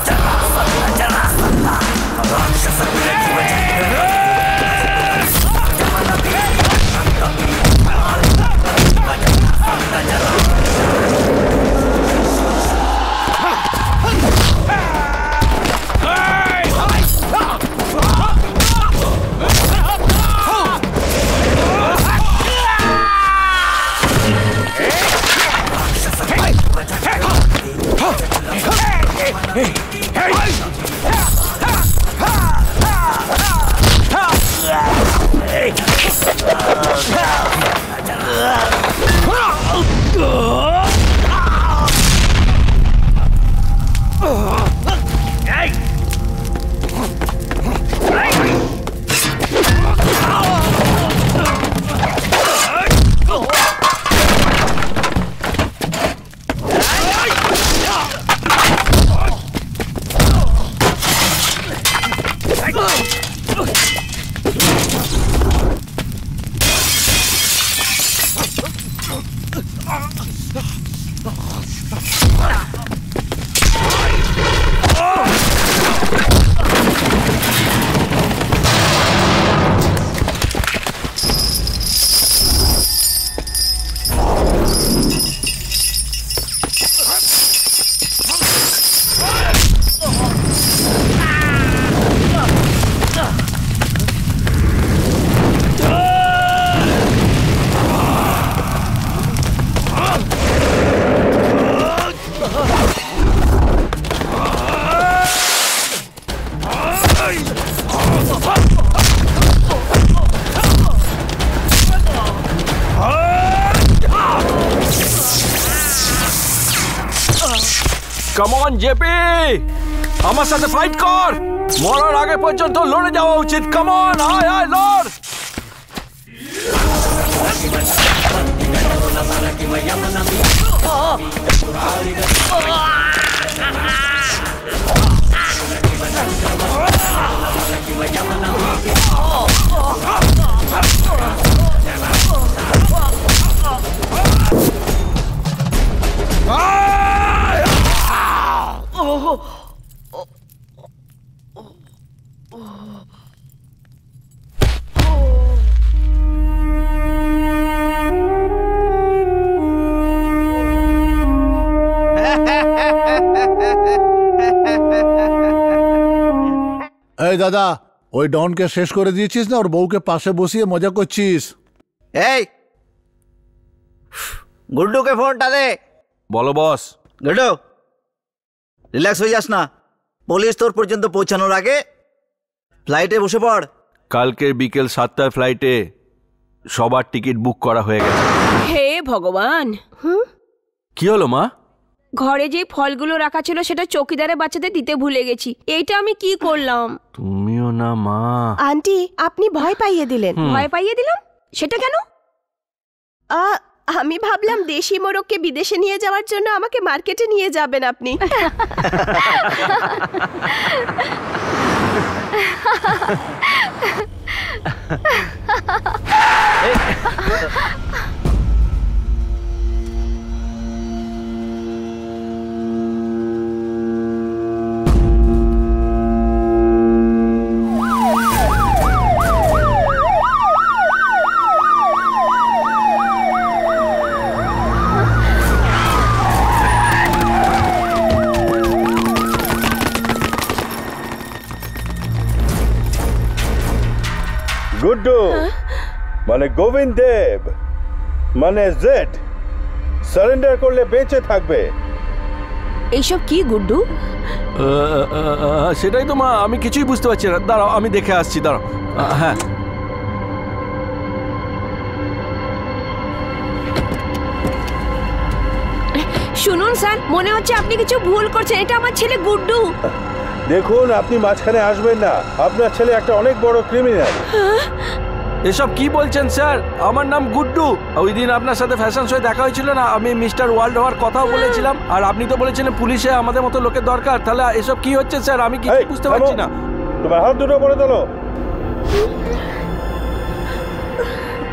Chakra কাম অন জেপি, আমার সাথে ফাইট কর। মরার আগে পর্যন্ত লড়ে যাওয়া উচিত। কাম অন, আয় আয় লড়। এই দাদা, ওই ডনকে শেষ করে দিয়েছিস না? ওর বউকে পাশে বসিয়ে মজা করছিস। এই গুড্ডুকে ফোনটা দে। বলো বস। গুড্ডু, রিল্যাক্স হয়ে যাস না। পুলিশ তোর পর্যন্ত পৌঁছানোর আগে ফ্লাইটে বসে পড়। কালকের বিকেল 7টার ফ্লাইটে সবার টিকিট বুক করা হয়ে গেছে। হে ভগবান, কি হলো মা? ঘরে যে ফলগুলো রাখা ছিল সেটা চৌকিদারের বাচ্চাদের দিতে ভুলে গেছি। এইটা আমি কি করলাম? তুমিও না মা। আন্টি, আপনি ভয় পাইয়ে দিলেন। ভয় পাইয়ে দিলাম? সেটা কেন? আমি ভাবলাম দেশি মোরগকে বিদেশে নিয়ে যাওয়ার জন্য আমাকে মার্কেটে নিয়ে যাবেন আপনি। গুড্ডু মানে গোবিন্দ দেব মানে জেড সারেন্ডার করলে বেঁচে থাকবে। এইসব কি গুড্ডু? সেটাই তো মা, আমি কিছুই বুঝতে পারছি না। দাঁড়াও, আমি দেখে আসছি। দাঁড়াও। হ্যাঁ, শুনুন স্যার, মনে হচ্ছে আপনি কিছু ভুল করছেন। এটা আমার ছেলে গুড্ডু। দেখুন, আপনি মাঝখানে আসবেন না। আপনার ছেলে একটা অনেক বড় ক্রিমিনাল। এসব কি বলছেন স্যার? আমার নাম গুড্ডু। ওই দিন আপনার সাথে ফ্যাশন শোয়ে দেখা হয়েছিল না, আমি মিস্টার ওয়ার্ল্ড হওয়ার কথাও বলেছিলাম। আর আপনি তো বলেছিলেন পুলিশে আমাদের মতো লোকের দরকার। তাহলে এসব কি হচ্ছে স্যার? আমি কিছু বুঝতে পারছি না। তোমার হাত দুটো পরে তোলো।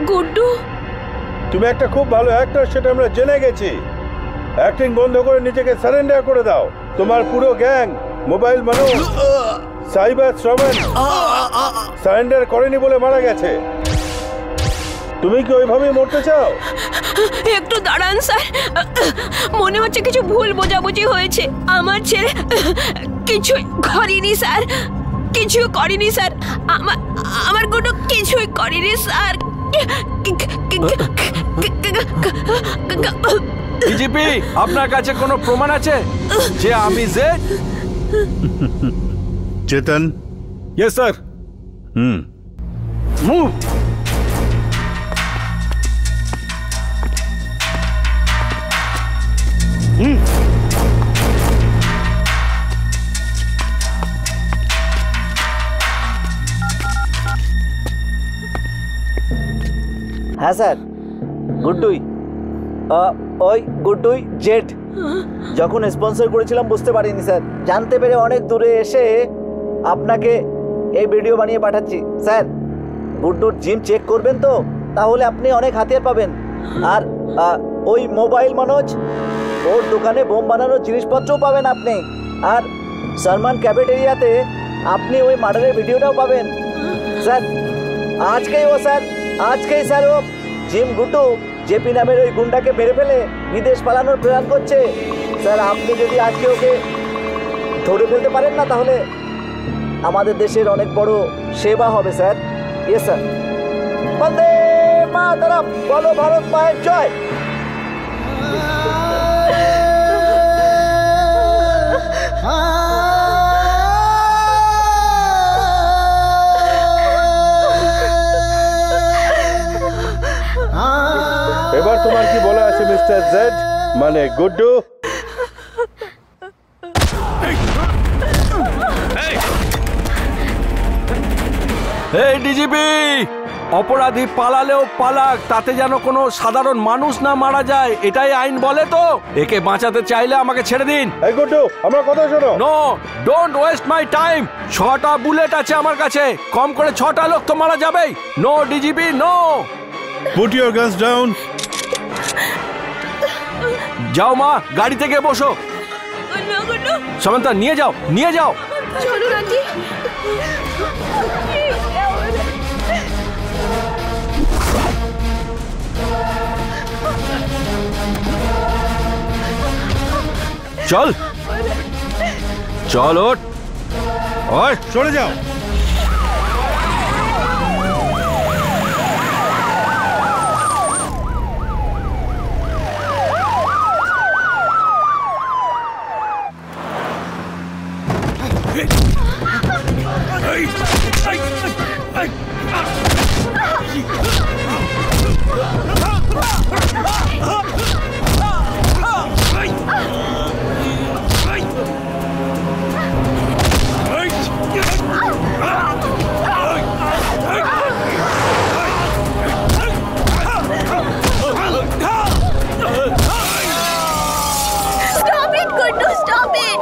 গুড্ডু, তুমি একটা খুব ভালো অ্যাক্টর, সেটা আমরা জেনে গেছি। অ্যাক্টিং বন্ধ করে নিজেকে সারেন্ডার করে দাও। তোমার পুরো গ্যাং, মোবাইল মানুষ, সাইবার শ্রবণ সারেন্ডার করেনি বলে মারা গেছে। তুমি কি ওইভাবেই মরতে চাও? একটু দাঁড়ান স্যার, মনে হচ্ছে কিছু ভুল বোঝাবুঝি হয়েছে। আমার ছেলে কিছুই করেনি স্যার, কিছু করেনি স্যার। আমার গুড্ডু কিছুই করেনি স্যার। ডিজিপি, আপনার কাছে কোনো প্রমাণ আছে যে আমি Z? Chetan. Yes sir. Move. হ্যাঁ স্যার, গুড্ডুই। ওই গুড্ডুই জেড। যখন স্পন্সর করেছিলাম বুঝতে পারিনি স্যার, জানতে পেরে অনেক দূরে এসে আপনাকে এই ভিডিও বানিয়ে পাঠাচ্ছি। স্যার, গুড্ডুর জিম চেক করবেন তো, তাহলে আপনি অনেক হাতিয়ার পাবেন। আর ওই মোবাইল মনোজ, ওর দোকানে বোম বানানোর জিনিসপত্রও পাবেন আপনি। আর সালমান ক্যাফেটেরিয়াতে আপনি ওই মার্ডারের ভিডিওটাও পাবেন। স্যার আজকেই স্যার ও জিম গুড্ডু জেপি নামের ওই গুন্ডাকে মেরে ফেলে বিদেশ পালানোর প্ল্যান করছে। স্যার, আপনি যদি আজকে ওকে ধরে ফেলতে পারেন না, তাহলে আমাদের দেশের অনেক বড় সেবা হবে sir. Yes sir. Vande Mataram, বলো ভারত মায়ের জয়। এবার তোমার কি বলা আছে মিস্টার জেড মানে গুড্ডু? এই ডিজিপি, অপরাধী পালালেও পালাক, তাতে যেন কোনো সাধারণ মানুষ না মারা যায়, এটাই আইন বলে। তো একে বাঁচাতে চাইলে আমাকে ছেড়ে দিন। এই গুড্ডু, আমার কথা শোনো। No, don't waste my time. 6টা বুলেট আছে আমার কাছে, কম করে 6টা লোক তো মারা যাবেই। No DGP, no. Put your guns down. যাও মা, গাড়ি থেকে বসো। সামান্তা, নিয়ে যাও, নিয়ে যাও। চলো আন্টি। চল চল, ওঠ, ওঠ, চলে যাও। Stop it, Guddu, stop it.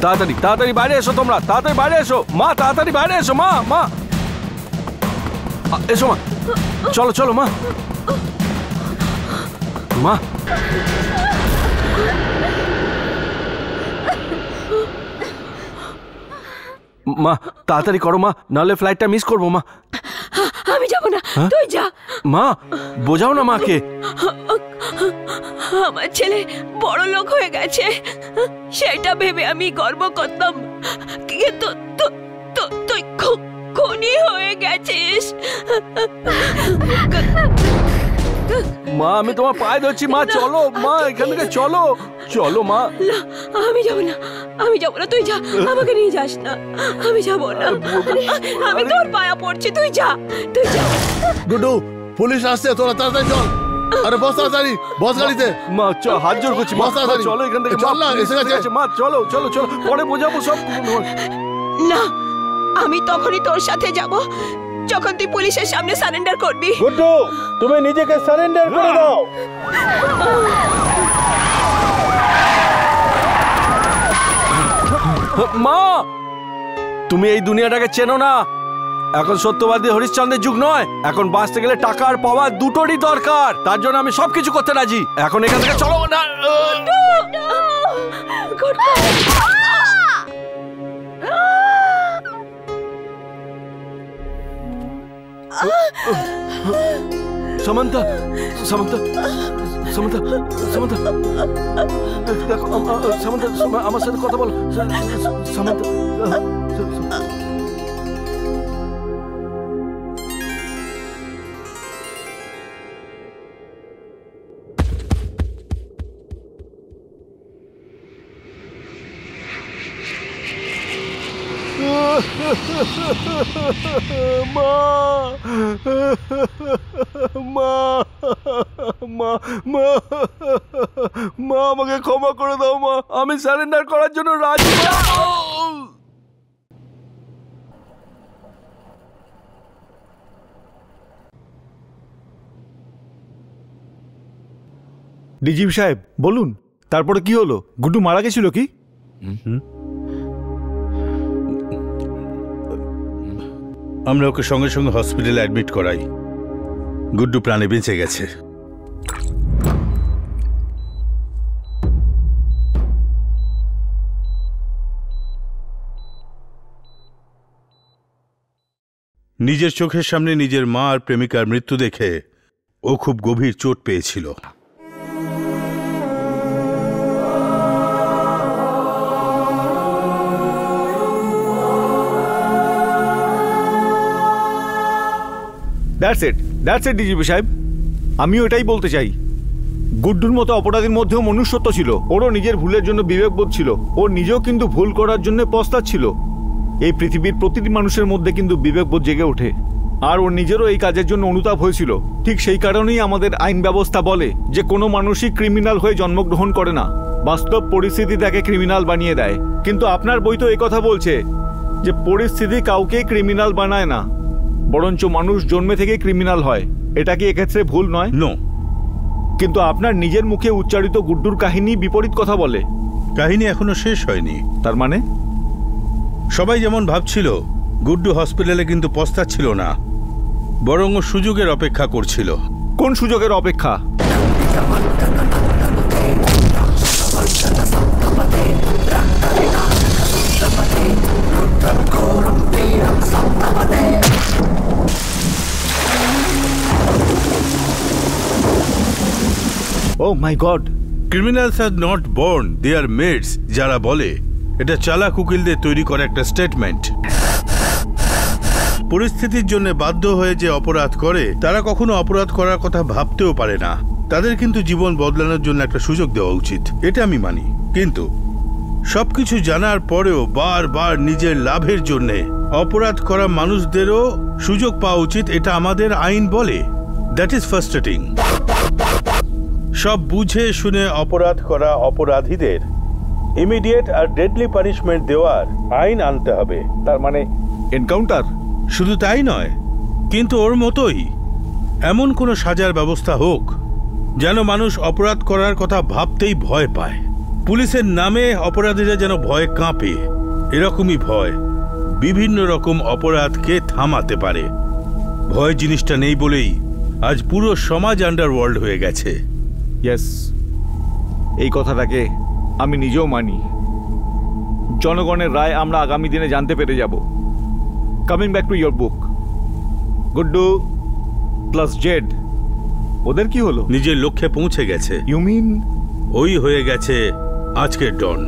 তাড়াতাড়ি তাড়াতাড়ি বাইরে এসো তোমরা, তাড়াতাড়ি বাইরে এসো মা, তাড়াতাড়ি বাইরে এসো মা, মা এসো মা, চলো চলো মা, মা মা তাড়াতাড়ি করো মা, নাহলে ফ্লাইটটা মিস করবো মা। আমি যাব না, তুই যা। মা বোঝাও না মাকে। আমার ছেলে বড় লোক হয়ে গেছে সেটা ভেবে আমি গর্ব করতাম, কিন্তু তুই খুনি হয়ে গেছিস। মা আমি তোমার পায়ে ধরছি মা, চলো মা এখান থেকে চলো, চলো মা। আমি যাব না, আমি যাব না, তুই যা, আমাকে নিয়ে যাস না, আমি যাব না, আমি তোর পায়া পড়ছি, তুই যা, তুই যা। গুড্ডু পুলিশ আসছে, তোরা তাড়াতাড়ি চল। আরে বস তাড়াতাড়ি, বস গাড়িতে। মা হাত জোর করছি মা, চলো এখান থেকে, চল না, এসে গেছে মা, চলো চলো চলো, পরে বোঝাবো সব। না, আমি তখনই তোর সাথে যাব যখন তুই পুলিশের সামনে সারেন্ডার করবি। গুড্ডু তুমি নিজেকে সারেন্ডার করে দাও। মা তুমি এই দুনিয়াটাকে চেনো না, এখন সত্যবাদী হরিশ্চন্দ্রের যুগ নয়, এখন বাঁচতে গেলে টাকা আর পাওয়া দুটোরই দরকার, তার জন্য আমি সবকিছু করতে রাজি। এখন এখান থেকে চলো না। সামান্থা সামান্থা সামান্থা সামান্থা দেখো সামান্থা, আমার সাথে কথা বলো সামান্থা। মা মা মা মা মা আমাকে ক্ষমা করে দাও মা, আমি সারেন্ডার করার জন্য রাজি। ডিজিপি সাহেব বলুন, তারপরে কি হলো? গুড্ডু মারা গেছিল কি? আমরা ওকে সঙ্গে সঙ্গে হসপিটালে অ্যাডমিট করাই। গুড্ডু প্রাণে বেঁচে গেছে। নিজের চোখের সামনে নিজের মা আর প্রেমিকার মৃত্যু দেখে ও খুব গভীর চোট পেয়েছিল। দ্যাটস ইট ডিজিপি সাহেব, আমিও এটাই বলতে চাই। গুড্ডুর মতো অপরাধীর মধ্যেও মনুষ্যত্ব ছিল, ওরও নিজের ভুলের জন্য বিবেকবোধ ছিল, ও নিজেও কিন্তু ভুল করার জন্য পস্তাচ্ছিল। এই পৃথিবীর প্রতিটি মানুষের মধ্যে কিন্তু বিবেকবোধ জেগে ওঠে, আর ওর নিজেরও এই কাজের জন্য অনুতাপ হয়েছিল। ঠিক সেই কারণেই আমাদের আইন ব্যবস্থা বলে যে কোনো মানুষই ক্রিমিনাল হয়ে জন্মগ্রহণ করে না, বাস্তব পরিস্থিতি তাকে ক্রিমিনাল বানিয়ে দেয়। কিন্তু আপনার বই তো এই কথা বলছে যে পরিস্থিতি কাউকে ক্রিমিনাল বানায় না, বরঞ্চ মানুষ জন্মে থেকে ক্রিমিনাল হয়। এটা কি এক্ষেত্রে ভুল নয়? নো। কিন্তু আপনার নিজের মুখে উচ্চারিত গুড্ডুর কাহিনী বিপরীত কথা বলে। কাহিনী এখনো শেষ হয়নি। তার মানে? সবাই যেমন ভাবছিল গুড্ডু হসপিটালে কিন্তু পস্তাচ্ছিল না, বরং সুযোগের অপেক্ষা করছিল। কোন সুযোগের অপেক্ষা? Oh my God! Criminals are not born, they are mates, যারা বলে এটা চালাক উকিলদের তৈরি করা একটা স্টেটমেন্ট। পরিস্থিতির জন্য বাধ্য হয়ে যে অপরাধ করে তারা কখনো অপরাধ করার কথা ভাবতেও পারে না। তাদের কিন্তু জীবন বদলানোর জন্য একটা সুযোগ দেওয়া উচিত, এটা আমি মানি। কিন্তু সবকিছু জানার পরেও বারবার নিজের লাভের জন্য অপরাধ করা মানুষদেরও সুযোগ পাওয়া উচিত, এটা আমাদের আইন বলে। That is frustrating. সব বুঝে শুনে অপরাধ করা অপরাধীদের ইমিডিয়েট আর ডেডলি পানিশমেন্ট দেওয়ার আইন আনতে হবে। তার মানে এনকাউন্টার? শুধু তাই নয়, কিন্তু ওর মতোই এমন কোনো সাজার ব্যবস্থা হোক যেন মানুষ অপরাধ করার কথা ভাবতেই ভয় পায়। পুলিশের নামে অপরাধীরা যেন ভয়ে কাঁপে, এরকমই ভয় বিভিন্ন রকম অপরাধকে থামাতে পারে। ভয় জিনিসটা নেই বলেই আজ পুরো সমাজ আন্ডারওয়ার্ল্ড হয়ে গেছে। ইয়েস, এই কথাটাকে আমি নিজেও মানি। জনগণের রায় আমরা আগামী দিনে জানতে পেরে যাব। Coming back to your book, Guddu plus Z, ওদের কি হলো? নিজের লক্ষ্যে পৌঁছে গেছে। ইউ মিন ওই হয়ে গেছে আজকের ডন।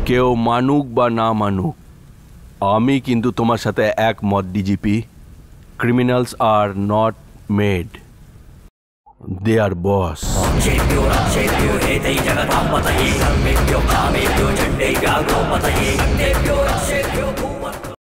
কেউ মানুক বা না মানুক, আমি কিন্তু তোমার সাথে একমত DGP. Criminals are not mad, they are boss.